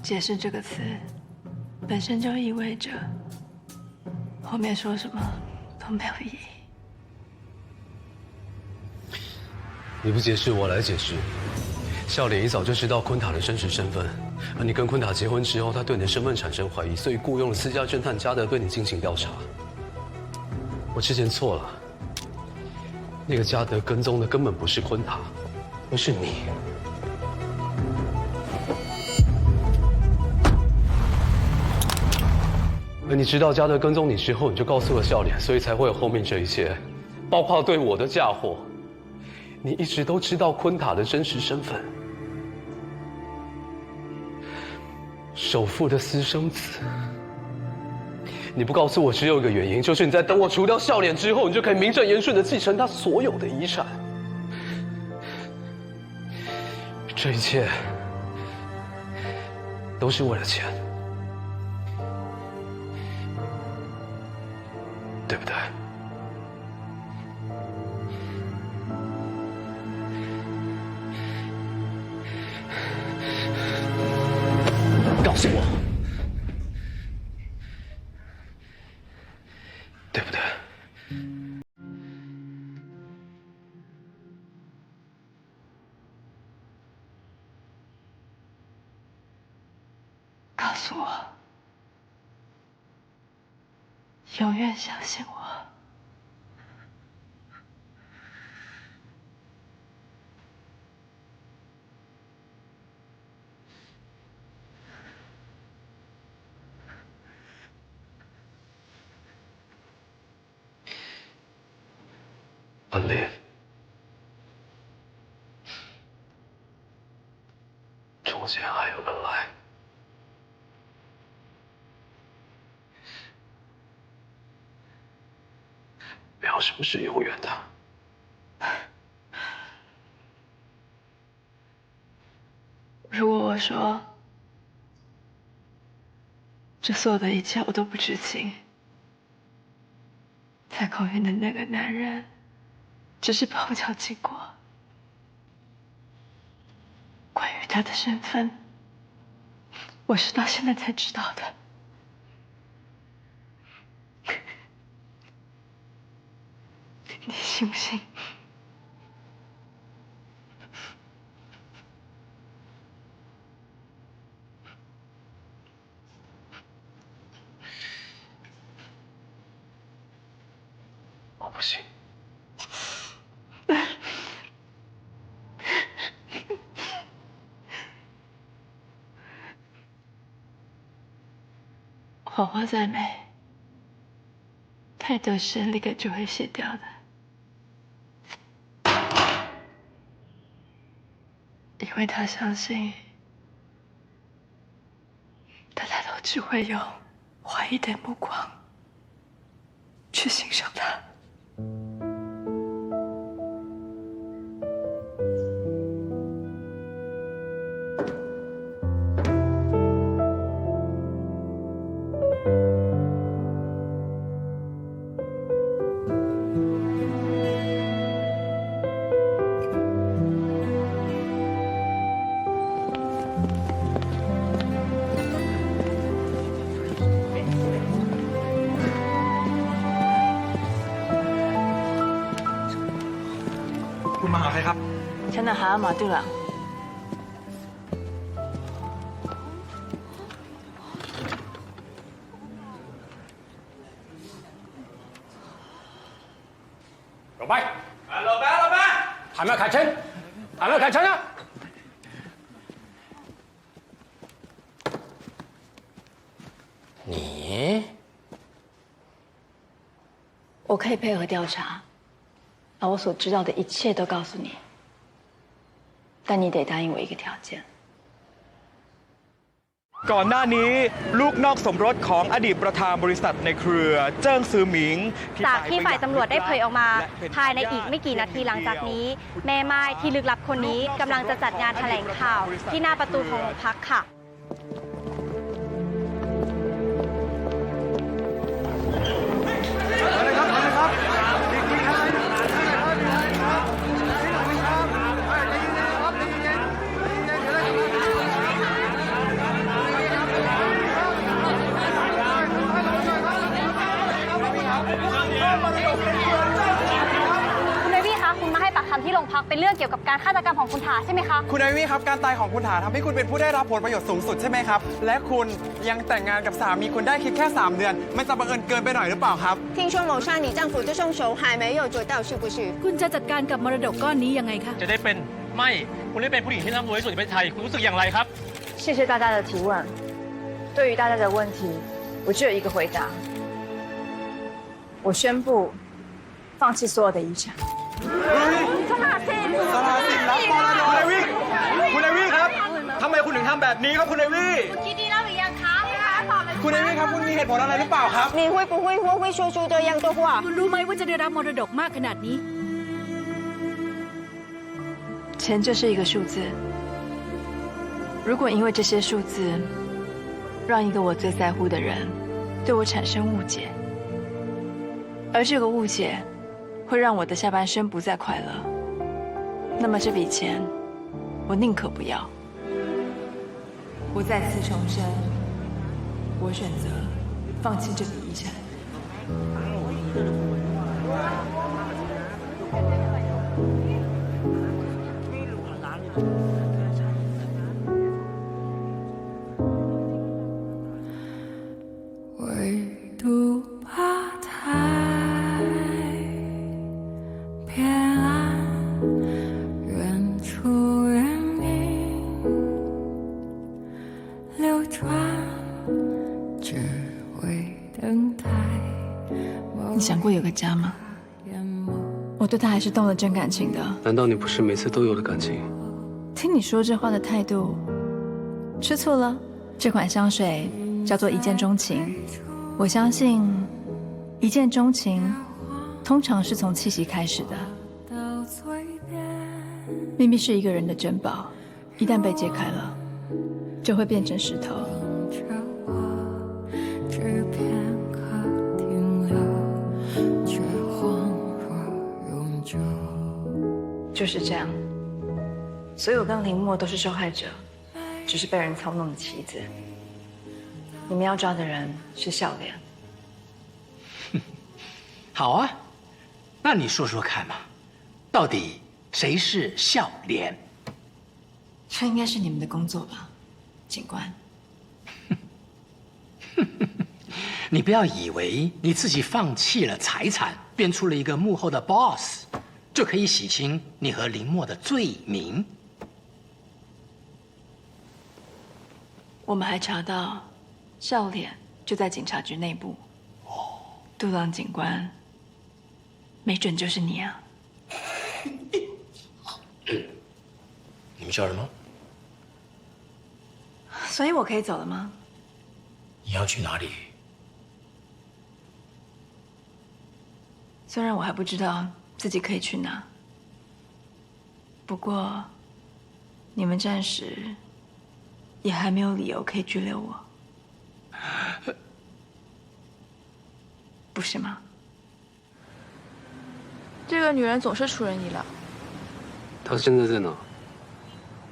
解释这个词，本身就意味着后面说什么都没有意义。你不解释，我来解释。笑脸一早就知道昆塔的真实身份，而你跟昆塔结婚之后，他对你的身份产生怀疑，所以雇佣了私家侦探嘉德对你进行调查。我之前错了，那个嘉德跟踪的根本不是昆塔，而是你。而你知道嘉德跟踪你之后，你就告诉了笑脸，所以才会有后面这一切，包括对我的嫁祸。你一直都知道昆塔的真实身份，首富的私生子。你不告诉我只有一个原因，就是你在等我除掉笑脸之后，你就可以名正言顺的继承他所有的遗产。这一切都是为了钱，对不对？告诉我，对不对？告诉我，永远相信我。文丽，中间还有个来。没有什么是永远的。如果我说这所有的一切我都不知情，在公园的那个男人只是碰巧经过，关于他的身份，我是到现在才知道的。你信不信？我不信。谎话再美，太多事立刻就会卸掉的。因为他相信，大家都只会用怀疑的目光去欣赏他。คุณมาหาใครครับ ฉันน่ะหาหมอตื้อหลัง 老白，老白，老白，还没有开车，还没有开车呢。你，我可以配合调查，把我所知道的一切都告诉你，但你得答应我一个条件。 ก่อนหน้านี้ลูกนอกสมรสของอดีตประธานบริษัทในเครือเจิ้งซือหมิง จากที่ฝ่ายตำรวจได้เผยออกมาภายในอีกไม่กี่นาทีหลังจากนี้ แม่ไม้ที่ลึกลับคนนี้กำลังจะจัดงานแถลงข่าวที่หน้าประตูของโรงพักค่ะ คุณเอวี่คะคุณมาให้ปากคำที่โรงพักเป็นเรื่องเกี่ยวกับการฆาตกรรมของคุณถาใช่ไหมคะ คุณไอวี่ครับการตายของคุณถาทำให้คุณเป็นผู้ได้รับผลประโยชน์สูงสุดใช่ไหมครับและคุณยังแต่งงานกับสามีคุณได้คิดแค่3 เดือนมันจะบังเอิญเกินไปหน่อยหรือเปล่าครับ听说谋杀你丈夫的凶手还没有捉到是不是 คุณจะจัดการกับมรดกก้อนนี้ยังไงคะ จะได้เป็นไม่คุณได้เป็นผู้หญิงที่ร่ำรวยที่สุดในประเทศไทยคุณรู้สึกอย่างไรครับ谢谢大家的提问。对于大家的问题，我只有一个回答。我宣布放弃所有的遗产。คุณไอวี่ครับทำไมคุณถึงทำแบบนี้ครับคุณไอวี่ คิดดีแล้วหรือ คุณเอมี่ครับคุณมีเหตุผลอะไรหรือเปล่าครับ你会不会说会说出这样的话 คุณรู้ไหมว่าจะได้รับมรดกมากขนาดนี้钱就是一个数字，如果因为这些数字，让一个我最在乎的人对我产生误解，而这个误解会让我的下半生不再快乐，那么这笔钱，我宁可不要。我再次重申，我选择放弃这笔遗产。唯独怕太偏安，远处人影流转，只为等待。你想过有个家吗？我对他还是动了真感情的。难道你不是每次都有的感情？听你说这话的态度，吃醋了？这款香水叫做一见钟情。我相信，一见钟情通常是从气息开始的。秘密是一个人的珍宝，一旦被揭开了，就会变成石头。只片刻停留，却恍若永久。就是这样，所以我跟林默都是受害者，只是被人操弄的棋子。你们要抓的人是笑脸。好啊，那你说说看嘛，到底谁是笑脸？这应该是你们的工作吧，警官。你不要以为你自己放弃了财产，变出了一个幕后的 boss， 就可以洗清你和林默的罪名。我们还查到，笑脸就在警察局内部。哦，杜朗警官，没准就是你啊！你们叫什么？所以我可以走了吗？你要去哪里？虽然我还不知道自己可以去哪，不过你们暂时也还没有理由可以拘留我，不是吗？这个女人总是出人意料。她现在在哪？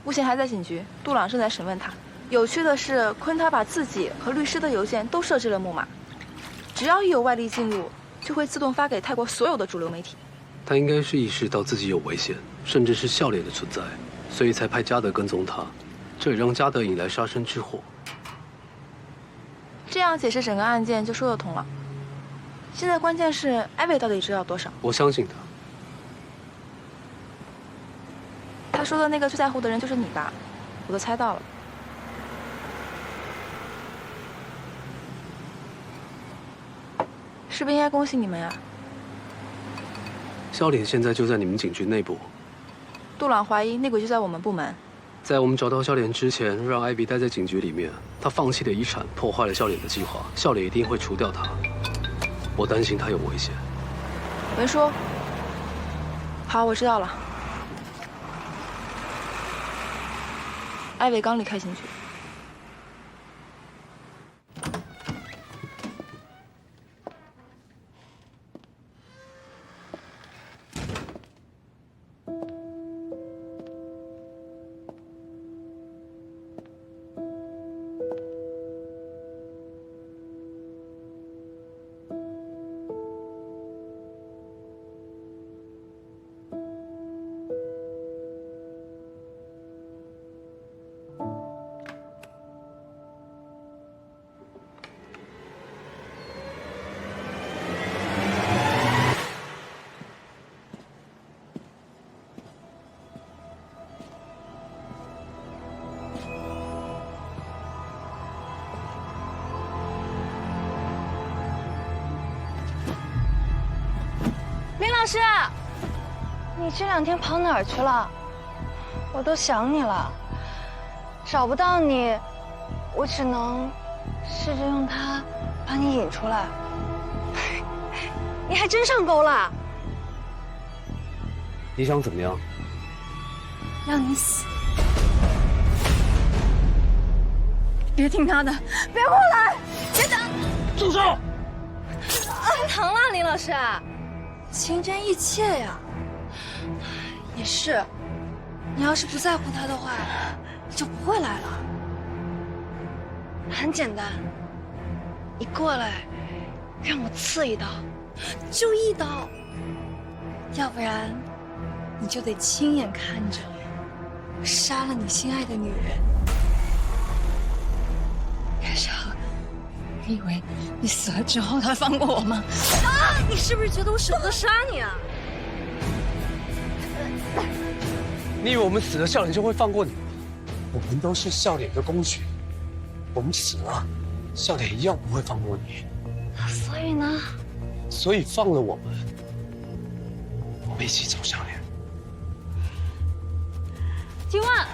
目前还在警局，杜朗正在审问她。有趣的是，昆塔把自己和律师的邮件都设置了木马，只要一有外力进入，就会自动发给泰国所有的主流媒体。她应该是意识到自己有危险，甚至是笑脸的存在，所以才派加德跟踪她，这也让加德引来杀身之祸。这样解释整个案件就说得通了。现在关键是艾薇到底知道多少？我相信他。他说的那个最在乎的人就是你吧？我都猜到了。是不是应该恭喜你们呀？笑脸现在就在你们警局内部。杜朗怀疑内鬼就在我们部门。在我们找到笑脸之前，让艾比待在警局里面，他放弃了遗产，破坏了笑脸的计划，笑脸一定会除掉他。我担心他有危险。文书。好，我知道了。艾薇刚离开警局。林老师，你这2天跑哪儿去了？我都想你了，找不到你，我只能试着用它把你引出来。你还真上钩了。你想怎么样？让你死！别听他的，别过来！别打！住手！疼了，林老师。情真意切呀。也是，你要是不在乎他的话，你就不会来了。很简单，你过来，让我刺一刀，就一刀。要不然，你就得亲眼看着我杀了你心爱的女人。可是，你以为你死了之后他会放过我吗？啊！你是不是觉得我舍不得杀你啊？你以为我们死了，笑脸就会放过你吗？我们都是笑脸的工具，我们死了，笑脸一样不会放过你。所以呢？所以放了我们，我们一起找笑脸。今晚，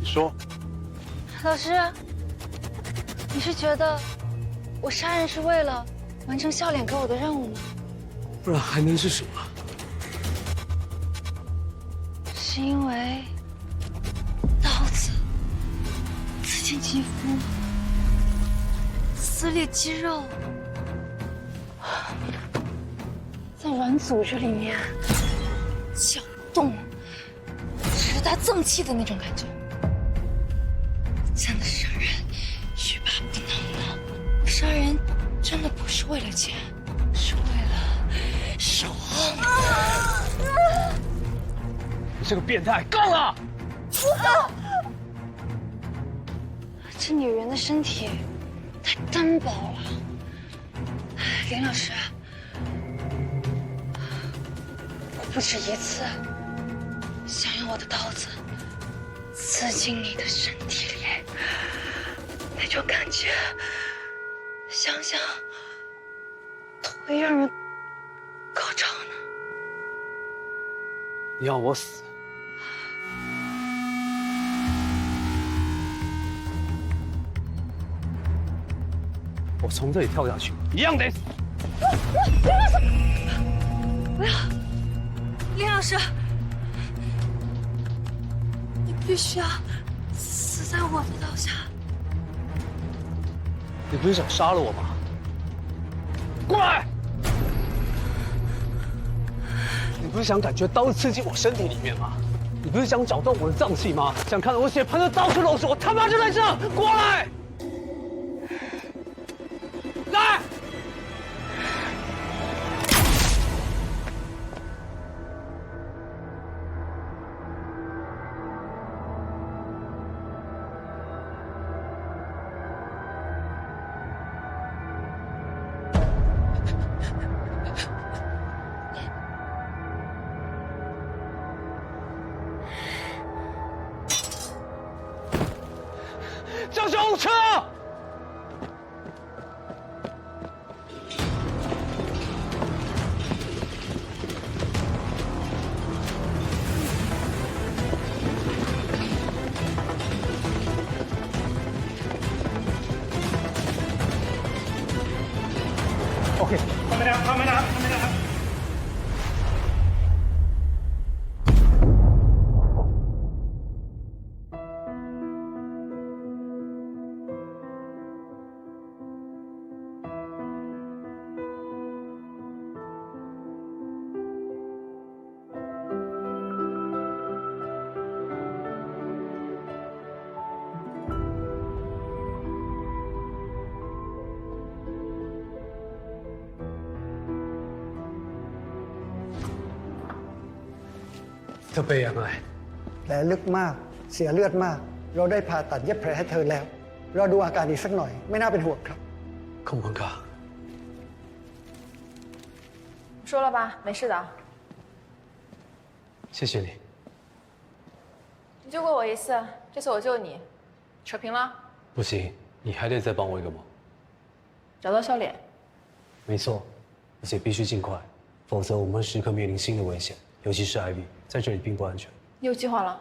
你说，老师，你是觉得我杀人是为了完成笑脸给我的任务吗？不然还能是什么？是因为刀子刺进肌肤，撕裂肌肉，在软组织里面搅动，直达脏器的那种感觉。真的是让人欲罢不能的。杀人真的不是为了钱，是为了守望。你这个变态，够了！不够！这女人的身体太单薄了。林老师，我不止一次想用我的刀子刺进你的身体里，那种感觉，想想都会让人高潮呢。你要我死？我从这里跳下去，一样得死。不要，林老师，你必须要死在我的刀下。你不是想杀了我吗？过来！你不是想感觉刀子刺进我身体里面吗？你不是想搅动我的脏器吗？想看到我血喷的到处都是，我他妈就在这！过来！来！叫救护车！OK， 他们俩。เธอไปยังไง แผลลึกมากเสียเลือดมากเราได้ผ่าตัดเย็บแผลให้เธอแล้วรอดูอาการอีกสักหน่อยไม่น่าเป็นห่วงครับ空文哥，说了吧，没事的。谢谢你。你救过我一次，这次我救你，扯平了。不行，你还得再帮我一个忙。找到笑脸。没错，而且必须尽快，否则我们会时刻面临新的危险，尤其是 Ivy 在这里并不安全。你有计划了？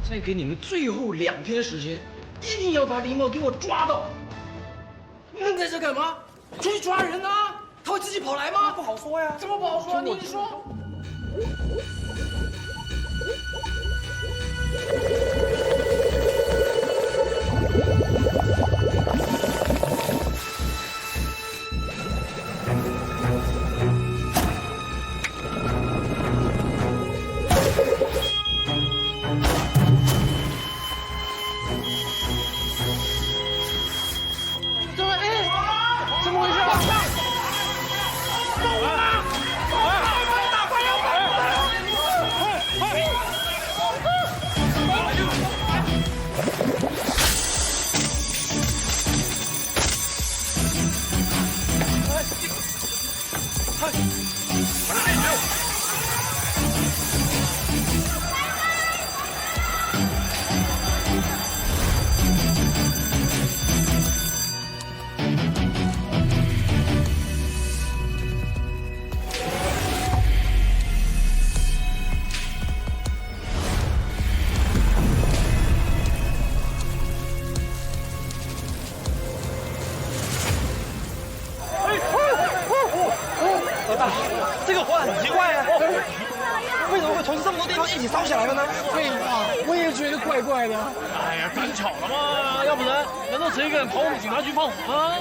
再给你们最后2天时间，一定要把林默给我抓到。你们在这干嘛？出去抓人啊！他会自己跑来吗？不好说呀。怎么不好说？你说。怎么回事？老大，这个火很奇怪啊，为什么会从这么多地方一起烧起来了呢？废话，我也觉得怪怪的。哎呀，赶巧了嘛，要不然难道谁敢跑我们警察局放火吗？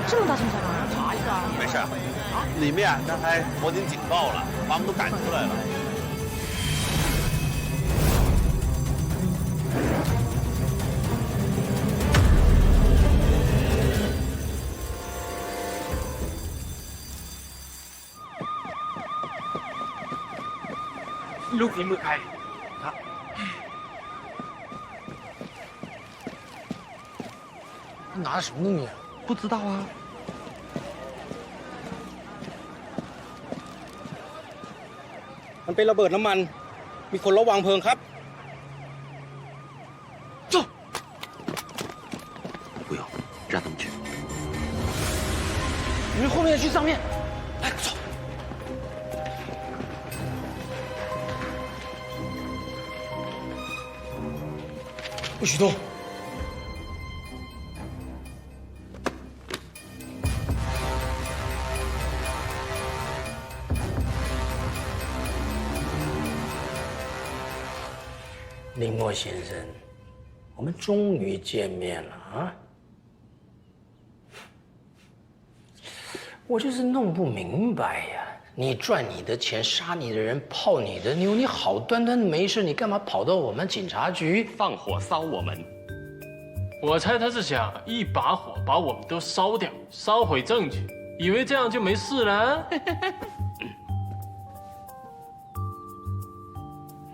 这么大声响啊！查一下。没事，里面刚才火警警报了，把我们都赶出来了。ลูกฝีมือใคร 他拿的什么东西啊？不知道啊。มันเป็นระเบิดน้ำมัน มีคนระวังเพลิงครับ走。不要，让他们去。你们后面去上面。来，走。不许动。林默先生，我们终于见面了啊！我就是弄不明白呀，你赚你的钱，杀你的人，泡你的妞，你好端端的没事，你干嘛跑到我们警察局放火烧我们？我猜他是想一把火把我们都烧掉，烧毁证据，以为这样就没事了。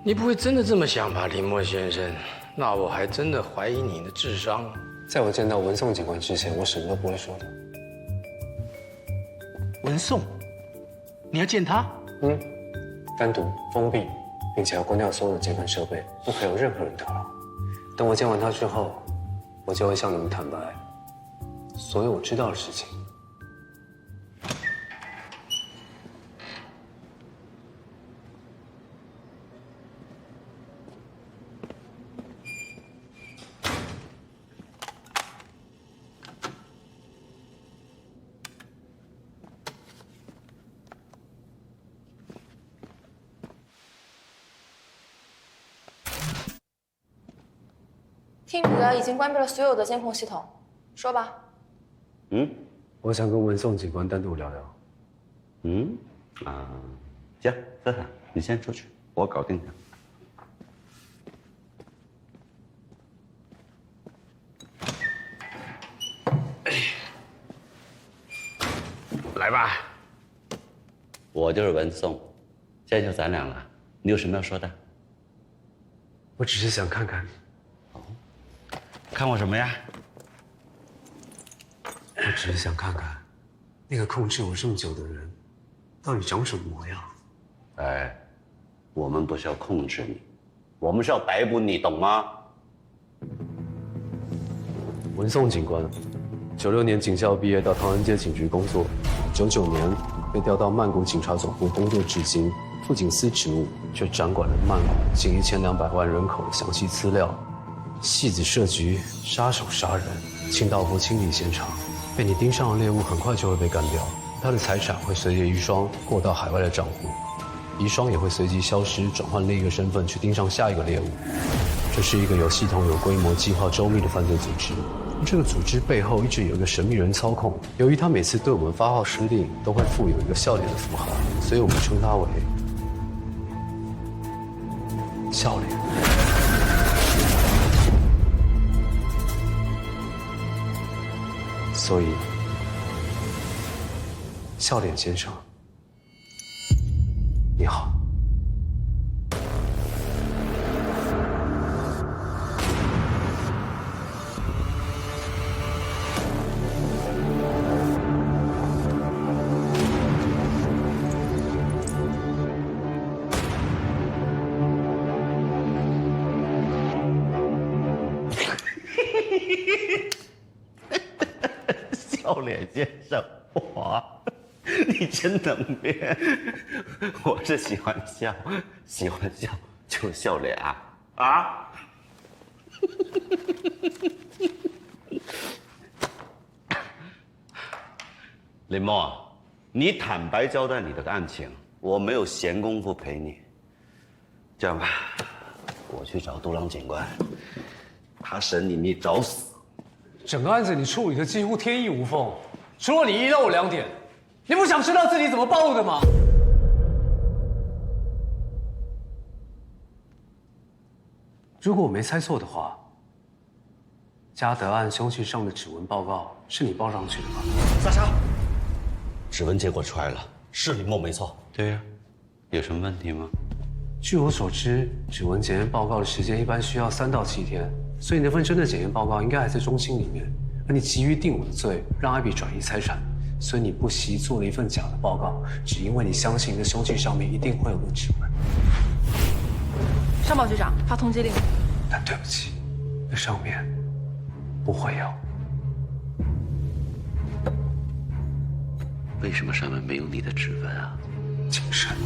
你不会真的这么想吧，林默先生？那我还真的怀疑你的智商。在我见到文颂警官之前，我什么都不会说的。文颂，你要见他？单独封闭，并且要关掉所有的监看设备，不可以有任何人打扰。等我见完他之后，我就会向你们坦白所有我知道的事情。听女儿已经关闭了所有的监控系统，说吧。我想跟文颂警官单独聊聊。行，泽坦，你先出去，我搞定他。来吧，我就是文颂，现在就咱俩了，你有什么要说的？我只是想看看你。看我什么呀？我只是想看看，那个控制我这么久的人，到底长什么模样？哎，我们不是要控制你，我们是要逮捕你，懂吗？文颂警官，96年警校毕业到唐人街警局工作，99年被调到曼谷警察总部工作至今，副警司职务，却掌管了曼谷近1200万人口的详细资料。戏子设局，杀手杀人，清道夫清理现场，被你盯上的猎物很快就会被干掉，他的财产会随着遗孀过到海外的账户，遗孀也会随即消失，转换另一个身份去盯上下一个猎物。这是一个有系统、有规模、计划周密的犯罪组织。这个组织背后一直有一个神秘人操控，由于他每次对我们发号施令都会附有一个笑脸的符号，所以我们称他为笑脸。所以，笑脸先生，你好。笑脸先生，哇，你真能编！我是喜欢笑就笑脸啊啊！林墨，你坦白交代你的案情，我没有闲工夫陪你。这样吧，我去找杜郎警官，他审你找死。整个案子你处理的几乎天衣无缝，除了你1到我2点，你不想知道自己怎么暴露的吗？如果我没猜错的话，嘉德案凶器上的指纹报告是你报上去的吧？莎莎，指纹结果出来了，是林墨没错。对呀，有什么问题吗？据我所知，指纹检验报告的时间一般需要3到7天。所以那份真的检验报告应该还在中心里面，而你急于定我的罪，让艾比转移财产，所以你不惜做了一份假的报告，只因为你相信你的凶器上面一定会有个指纹。上报局长，发通缉令。但对不起，那上面不会有。为什么上面没有你的指纹啊？谨慎，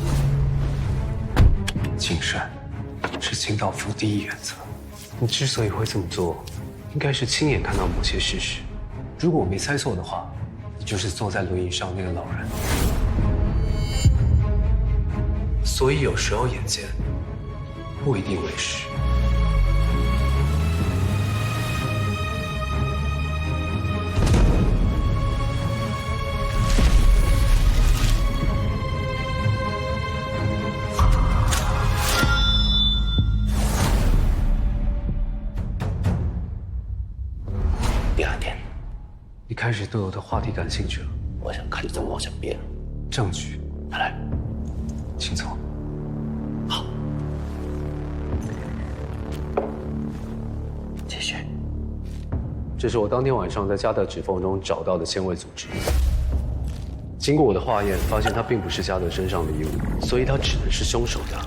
谨慎是清道夫第一原则。你之所以会这么做，应该是亲眼看到某些事实。如果我没猜错的话，你就是坐在轮椅上那个老人。所以有时候眼见不一定为实。第2天，你开始对我的话题感兴趣了。我想看你怎么往下编。证据，来，请坐。好，继续。这是我当天晚上在嘉德指缝中找到的纤维组织。经过我的化验，发现它并不是嘉德身上的衣物，所以它只能是凶手的。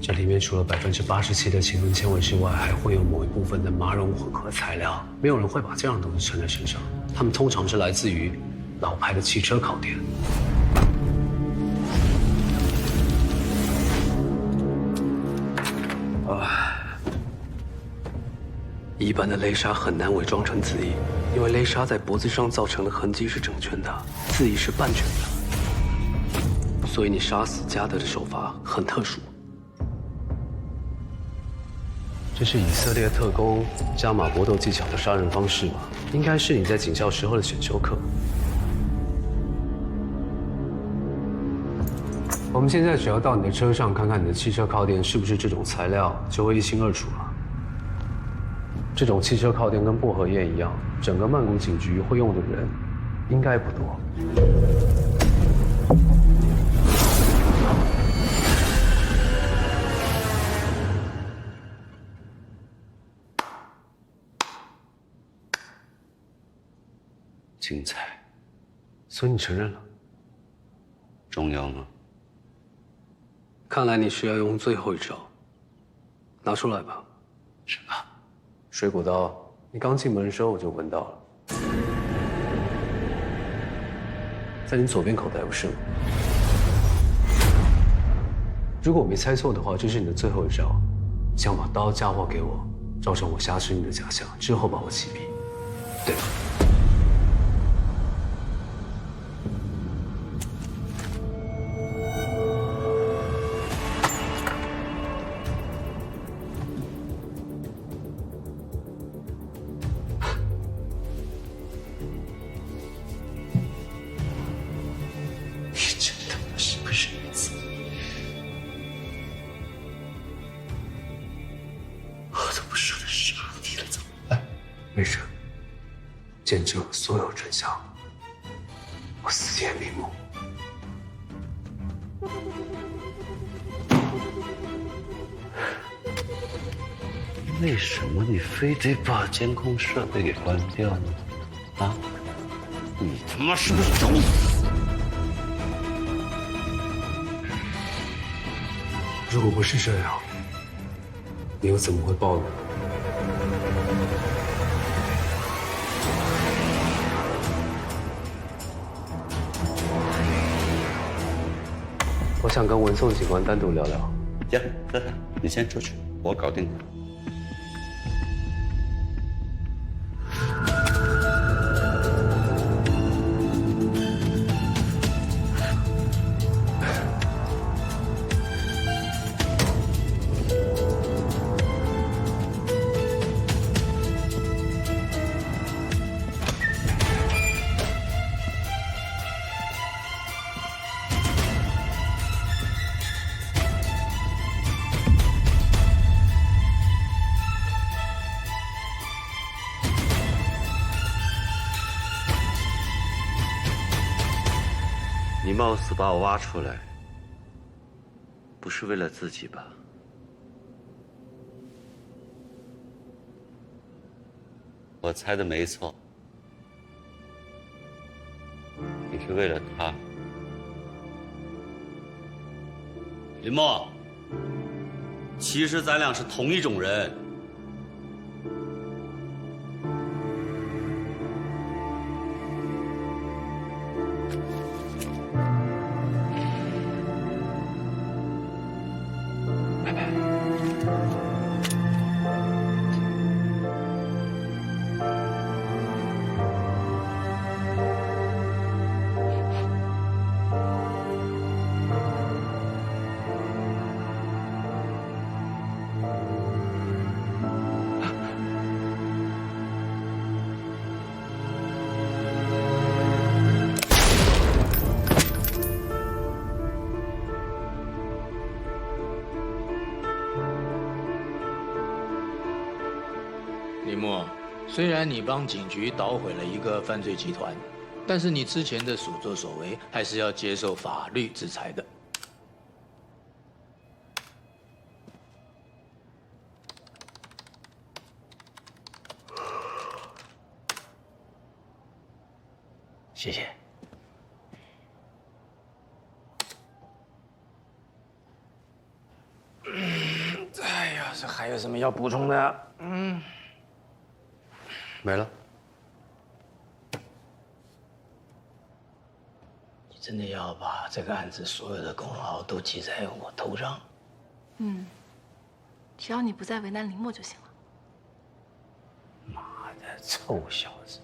这里面除了87%的禽纶纤维之外，还会有某一部分的麻绒混合材料。没有人会把这样的东西穿在身上，它们通常是来自于老牌的汽车烤店。一般的勒杀很难伪装成自缢，因为勒杀在脖子上造成的痕迹是整圈的，自缢是半圈的。所以你杀死嘉德的手法很特殊。这是以色列特工加码搏斗技巧的杀人方式吧？应该是你在警校时候的选修课。我们现在只要到你的车上看看你的汽车靠垫是不是这种材料，就会一清二楚了。这种汽车靠垫跟薄荷叶一样，整个曼谷警局会用的人应该不多。精彩。所以你承认了？重要吗？看来你是要用最后一招，拿出来吧。什么？水果刀，你刚进门的时候我就闻到了，在你左边口袋，不是吗？如果我没猜错的话，这是你的最后一招，想把刀嫁祸给我，造成我挟持你的假象，之后把我击毙，对吧？没事，见证了所有真相，我死也瞑目。为什么你非得把监控设备给关掉呢？啊？你他妈是不是找死？如果不是这样，你又怎么会报呢？我想跟文颂警官单独聊聊。行，等等，你先出去，我搞定他。你貌似把我挖出来，不是为了自己吧？我猜的没错，你是为了他。林墨，其实咱俩是同一种人。林默，虽然你帮警局捣毁了一个犯罪集团，但是你之前的所作所为还是要接受法律制裁的。谢谢。哎呀，这还有什么要补充的？没了。你真的要把这个案子所有的功劳都记在我头上？只要你不再为难林默就行了。妈的，臭小子，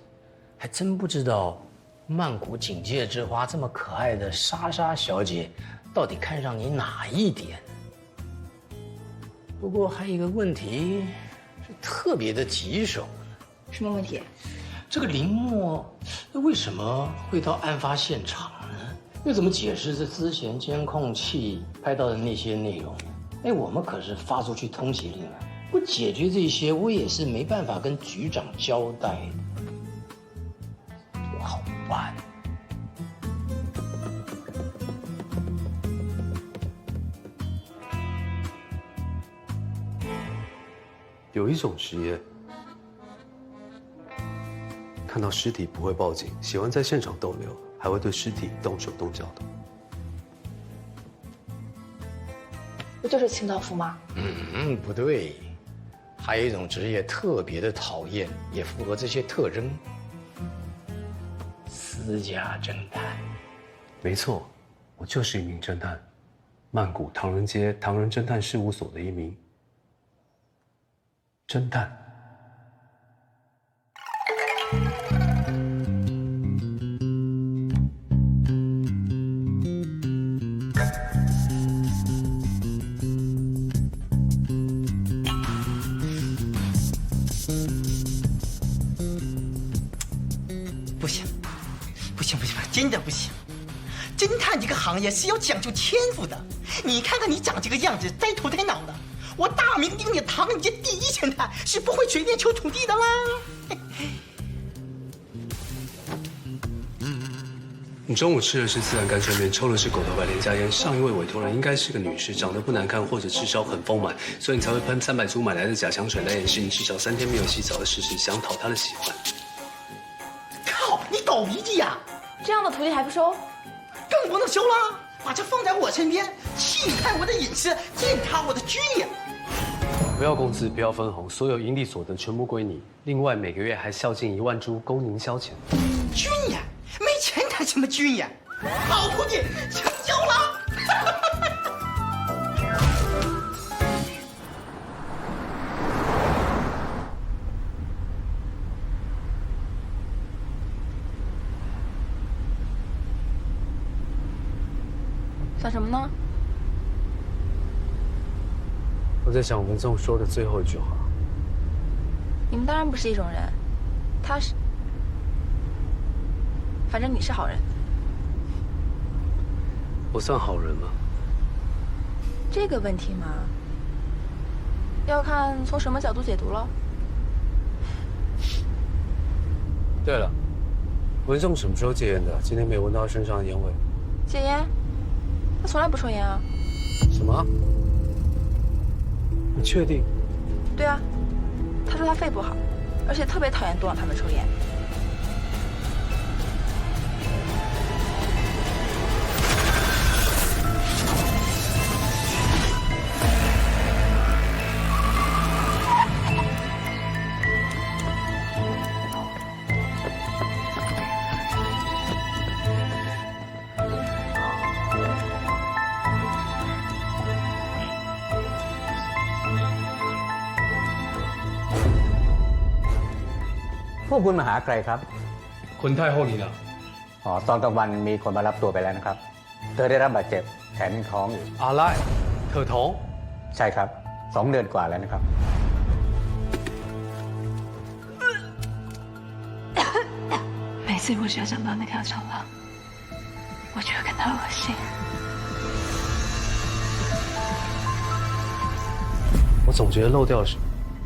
还真不知道曼谷警界之花这么可爱的莎莎小姐，到底看上你哪一点？不过还有一个问题是特别的棘手。什么问题？这个林默为什么会到案发现场呢？又怎么解释这之前监控器拍到的那些内容？哎，我们可是发出去通缉令了，不解决这些，我也是没办法跟局长交代的。多好办！有一种职业，看到尸体不会报警，喜欢在现场逗留，还会对尸体动手动脚的。不就是清道夫吗？不对，还有一种职业特别的讨厌，也符合这些特征。私家侦探。没错，我就是一名侦探，曼谷唐人街唐人侦探事务所的一名侦探。不行，真的不行！侦探这个行业是要讲究天赋的。你看看你长这个样子，呆头呆脑的。我大名鼎鼎唐人街第一侦探是不会随便求徒弟的啦。你中午吃的是孜然干脆面，抽的是狗头白莲加烟。上一位委托人应该是个女士，长得不难看，或者至少很丰满，所以你才会喷300株买来的假香水来掩饰你至少3天没有洗澡的事实，想讨她的喜欢。靠，你狗鼻子呀！这样的徒弟还不收？更不能收了，把这放在我身边，侵害我的隐私，践踏我的尊严。不要工资，不要分红，所有盈利所得全部归你。另外每个月还孝敬1万株供您消遣。尊严？没钱谈什么尊严？好徒弟，成交了！想什么呢？我在想文颂说的最后一句话。你们当然不是一种人，他是，反正你是好人。我算好人吗？这个问题嘛，要看从什么角度解读了。对了，文颂什么时候戒烟的？今天没闻到他身上的烟味。戒烟？他从来不抽烟啊。什么？你确定？对啊，他说他肺不好，而且特别讨厌杜朗他们抽烟。พวกคุณมาหาใครครับ คนไทยห้องนี้นะ อ๋อตอนกลางวันมีคนมารับตัวไปแล้วนะครับเธอได้รับบาดเจ็บแขนยังท้องอยู่ 阿赖เธอท้อง ใช่ครับ2 เดือนกว่าแล้วนะครับ 每次我只要想到那条长廊，我就会感到恶心。我总觉得漏掉什么。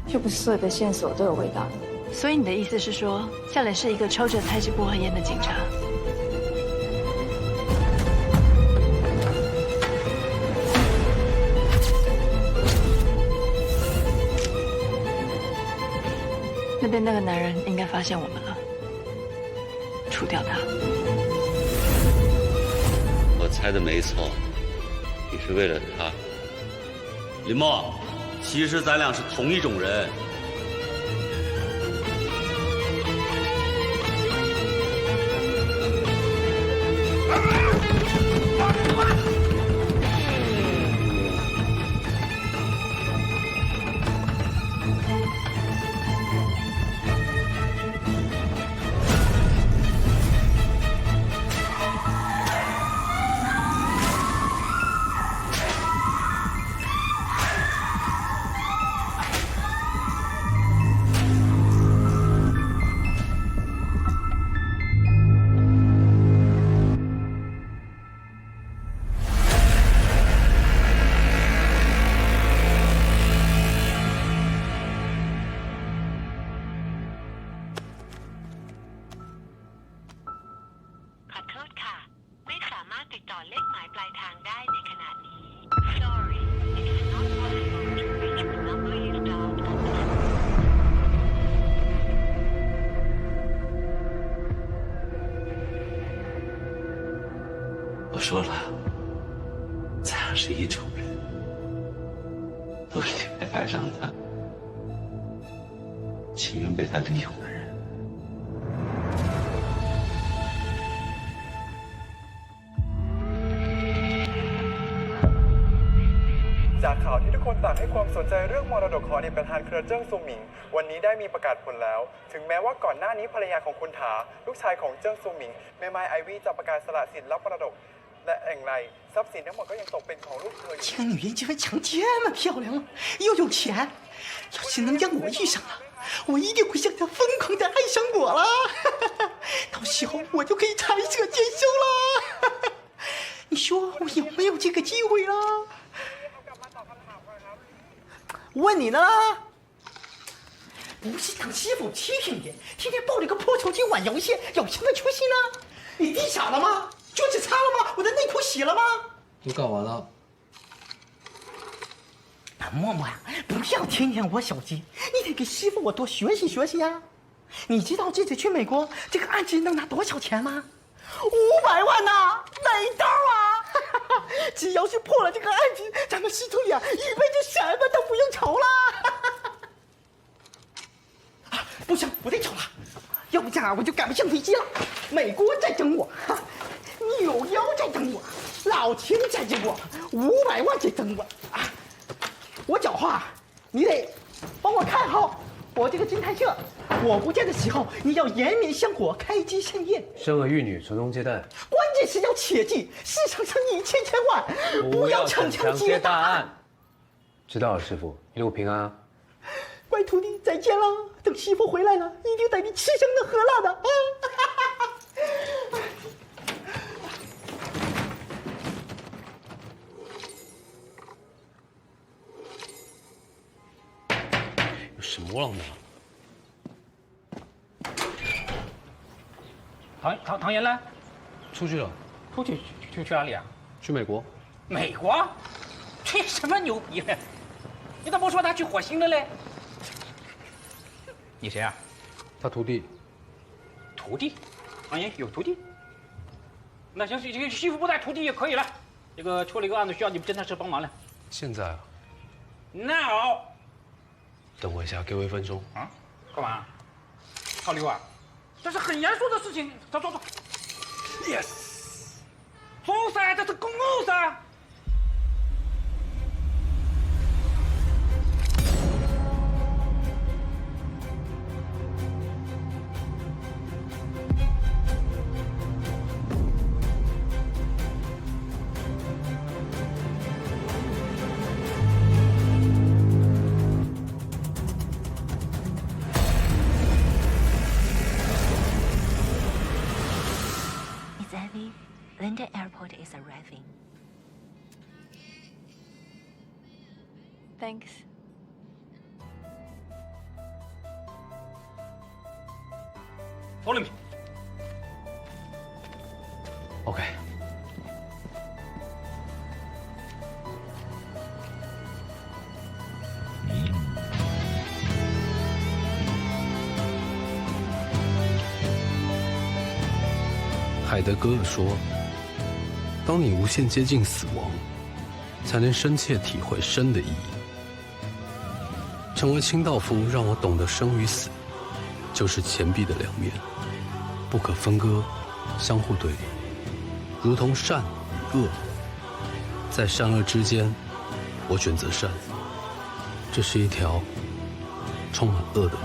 又不是所有的线索都有味道。所以你的意思是说，夏磊是一个抽着太极薄荷烟的警察？那边那个男人应该发现我们了，除掉他。我猜的没错，你是为了他。林墨，其实咱俩是同一种人。说了，咱俩是一种人，都是因为爱上他，情愿被他利用的人。จากข่าวที่ทุกคนต่างให้ความสนใจเรื่องมรดกของอดีตประธานเครือเจิ้งซูหมิงวันนี้ได้มีประกาศผลแล้วถึงแม้ว่าก่อนหน้านี้ภรรยาของคุณถาลูกชายของเจิ้งซูหมิงแม่ไม้ไอวี่จะประกาศสละสิทธิ์รับมรดกและอย่างไรทรัพย์สินทั้งหมดก็ยังตกเป็นของลูกเธออยู่这个女人竟然长这么漂亮，又有钱，要是能让我遇上了，我一定会像她疯狂的爱上我了。到时候我就可以柴舍兼收了。你说我有没有这个机会了？问你呢？不是当媳妇欺负你，天天抱着个破手机玩游戏，有什么出息呢？你地扫了吗？桌子擦了吗？我的内裤洗了吗？都搞完了。默默呀，不要天天玩手机，你得给媳妇我多学习学习呀。你知道这次去美国这个案子能拿多少钱吗？500万呐，没刀啊！只要是破了这个案子，咱们师徒俩一辈子什么都不用愁了。不行，我得走了，要不这样我就赶不上飞机了。美国在等我，纽约在等我，老秦在等我，500万在等我啊！我讲话，你得帮我看好我这个金泰社。我不在的时候，你要延绵香火，开枝散叶，生儿育女，传宗接代。关键是要切记，市场上一千万，不要逞强接大案。知道了，师傅，一路平安啊！乖徒弟，再见了。等媳妇回来了，一定带你吃香的喝辣的啊！有什么浪呢？唐岩呢？出去了。去哪里啊？去美国。美国？吹什么牛逼呢？你怎么不说他去火星了嘞？你谁啊？他徒弟。徒弟？唐岩有徒弟？那行，这个媳妇不带徒弟也可以了。这个出了一个案子，需要你们侦探社帮忙了。现在啊？那好。等我一下，给我1分钟。啊？干嘛？泡妞啊？这是很严肃的事情，走。Yes。走噻，这是公务噻。London Airport is arriving. Thanks. Follow me. OK。海德格尔说：“当你无限接近死亡，才能深切体会生的意义。成为清道夫，让我懂得生与死，就是钱币的两面，不可分割，相互对立，如同善与恶。在善恶之间，我选择善。这是一条充满恶的路。”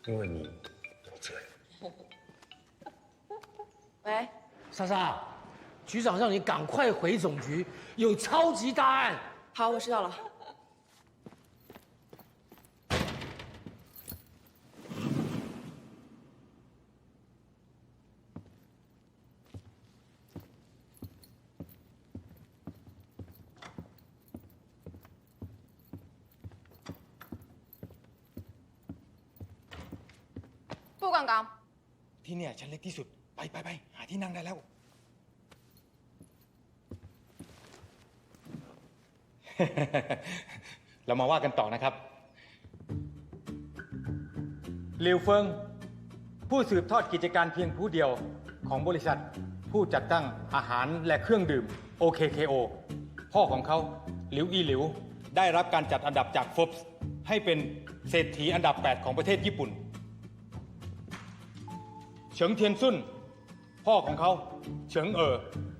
因为你有罪。喂，莎莎，局长让你赶快回总局，有超级大案。好，我知道了。刚刚。 ที่เนี่ยฉันเล็กที่สุด ไปหาที่นั่งได้แล้ว เรามาว่ากันต่อนะครับหลิวเฟิงผู้สืบทอดกิจการเพียงผู้เดียวของบริษัทผู้จัดตั้งอาหารและเครื่องดื่ม OKKO พ่อของเขาหลิวอีหลิวได้รับการจัดอันดับจาก Forbes ให้เป็นเศรษฐีอันดับ 8 ของประเทศญี่ปุ่นเฉิงเทียนซุ่นพ่อของเขาเฉิง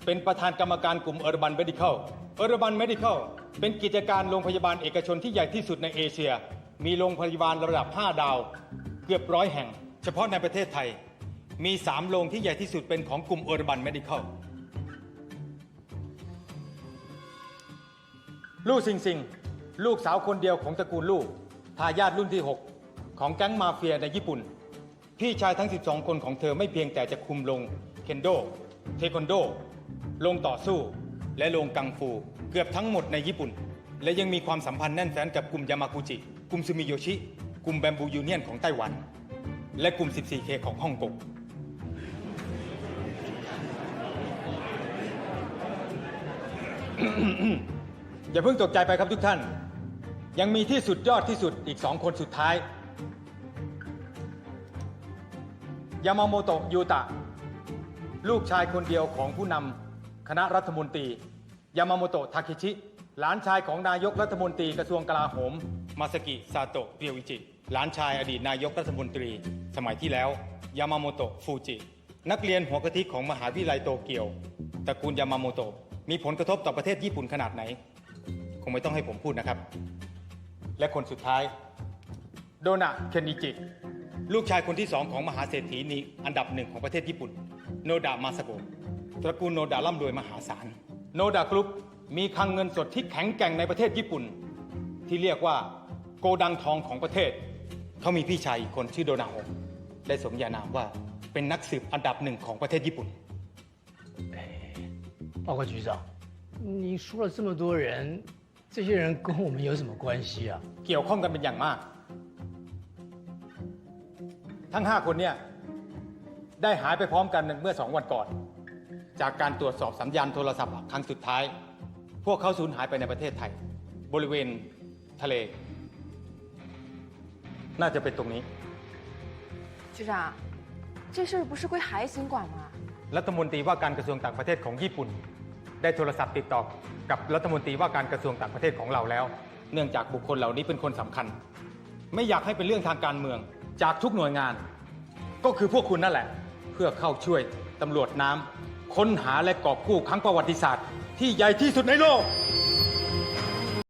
เป็นประธานกรรมการกลุ่มUrban Medical Urban Medical เป็นกิจการโรงพยาบาลเอกชนที่ใหญ่ที่สุดในเอเชียมีโรงพยาบาลระดับ 5 ดาวเกือบ100 แห่งเฉพาะในประเทศไทยมี 3 โรงที่ใหญ่ที่สุดเป็นของกลุ่มUrban Medical ลู่ซิงซิงลูกสาวคนเดียวของตระกูลลู่ทายาทรุ่นที่ 6 ของแก๊งมาเฟียในญี่ปุ่นพี่ชายทั้ง 12 คนของเธอไม่เพียงแต่จะคุมโรงเคนโดเทควันโดโรงต่อสู้และโรงกังฟูเกือบทั้งหมดในญี่ปุ่นและยังมีความสัมพันธ์แน่นแฟ้นกับกลุ่มยามากุจิกลุ่มซูมิโยชิกลุ่มแบมบูยูเนียนของไต้หวันและกลุ่ม 14K ของฮ่องกง อย่าเพิ่งตกใจไปครับทุกท่านยังมีที่สุดยอดที่สุดอีก2 คนสุดท้ายยามาโมโตะยูตะลูกชายคนเดียวของผู้นำคณะรัฐมนตรียามาโมโตะทาเคชิหลานชายของนายกรัฐมนตรีกระทรวงกลาโหมมาซากิซาโตะเรียวอิจิหลานชายอดีตนายกรัฐมนตรีสมัยที่แล้วยามาโมโตะฟูจินักเรียนหัวกะทิของมหาวิทยาลัยโตเกียวตระกูลยามาโมโตะมีผลกระทบต่อประเทศญี่ปุ่นขนาดไหนคงไม่ต้องให้ผมพูดนะครับและคนสุดท้ายโดนะเคนอิจิลูกชายคนที่ 2ของมหาเศรษฐีนี้อันดับ 1ของประเทศญี่ปุ่นโนดะมาซาโกะตระกูลโนดะร่ำรวยมหาศาลโนดะกรุ๊ปมีคลังเงินสดที่แข็งแกร่งในประเทศญี่ปุ่นที่เรียกว่าโกดังทองของประเทศเขามีพี่ชายอีกคนชื่อโดนะโฮได้สมญานามว่าเป็นนักสืบอันดับ 1ของประเทศญี่ปุ่น报告局长，你说了这么多人，这些人跟我们有什么关系啊？ เกี่ยวข้องกันเป็นอย่างมากทั้ง 5 คนเนี่ยได้หายไปพร้อมกันเมื่อ 2 วันก่อนจากการตรวจสอบสัญญาณโทรศัพท์ครั้งสุดท้ายพวกเขาสูญหายไปในประเทศไทยบริเวณทะเลน่าจะเป็นตรงนี้局长，这事儿不是归海警管吗？ รัฐมนตรีว่าการกระทรวงต่างประเทศของญี่ปุ่นได้โทรศัพท์ติดต่อกับรัฐมนตรีว่าการกระทรวงต่างประเทศของเราแล้วเนื่องจากบุคคลเหล่านี้เป็นคนสำคัญไม่อยากให้เป็นเรื่องทางการเมืองจากทุกหน่วยงานก็คือพวกคุณนั่นแหละเพื่อเข้าช่วยตำรวจน้ำค้นหาและกอบกู้ครั้งประวัติศาสตร์ที่ใหญ่ที่สุดในโลก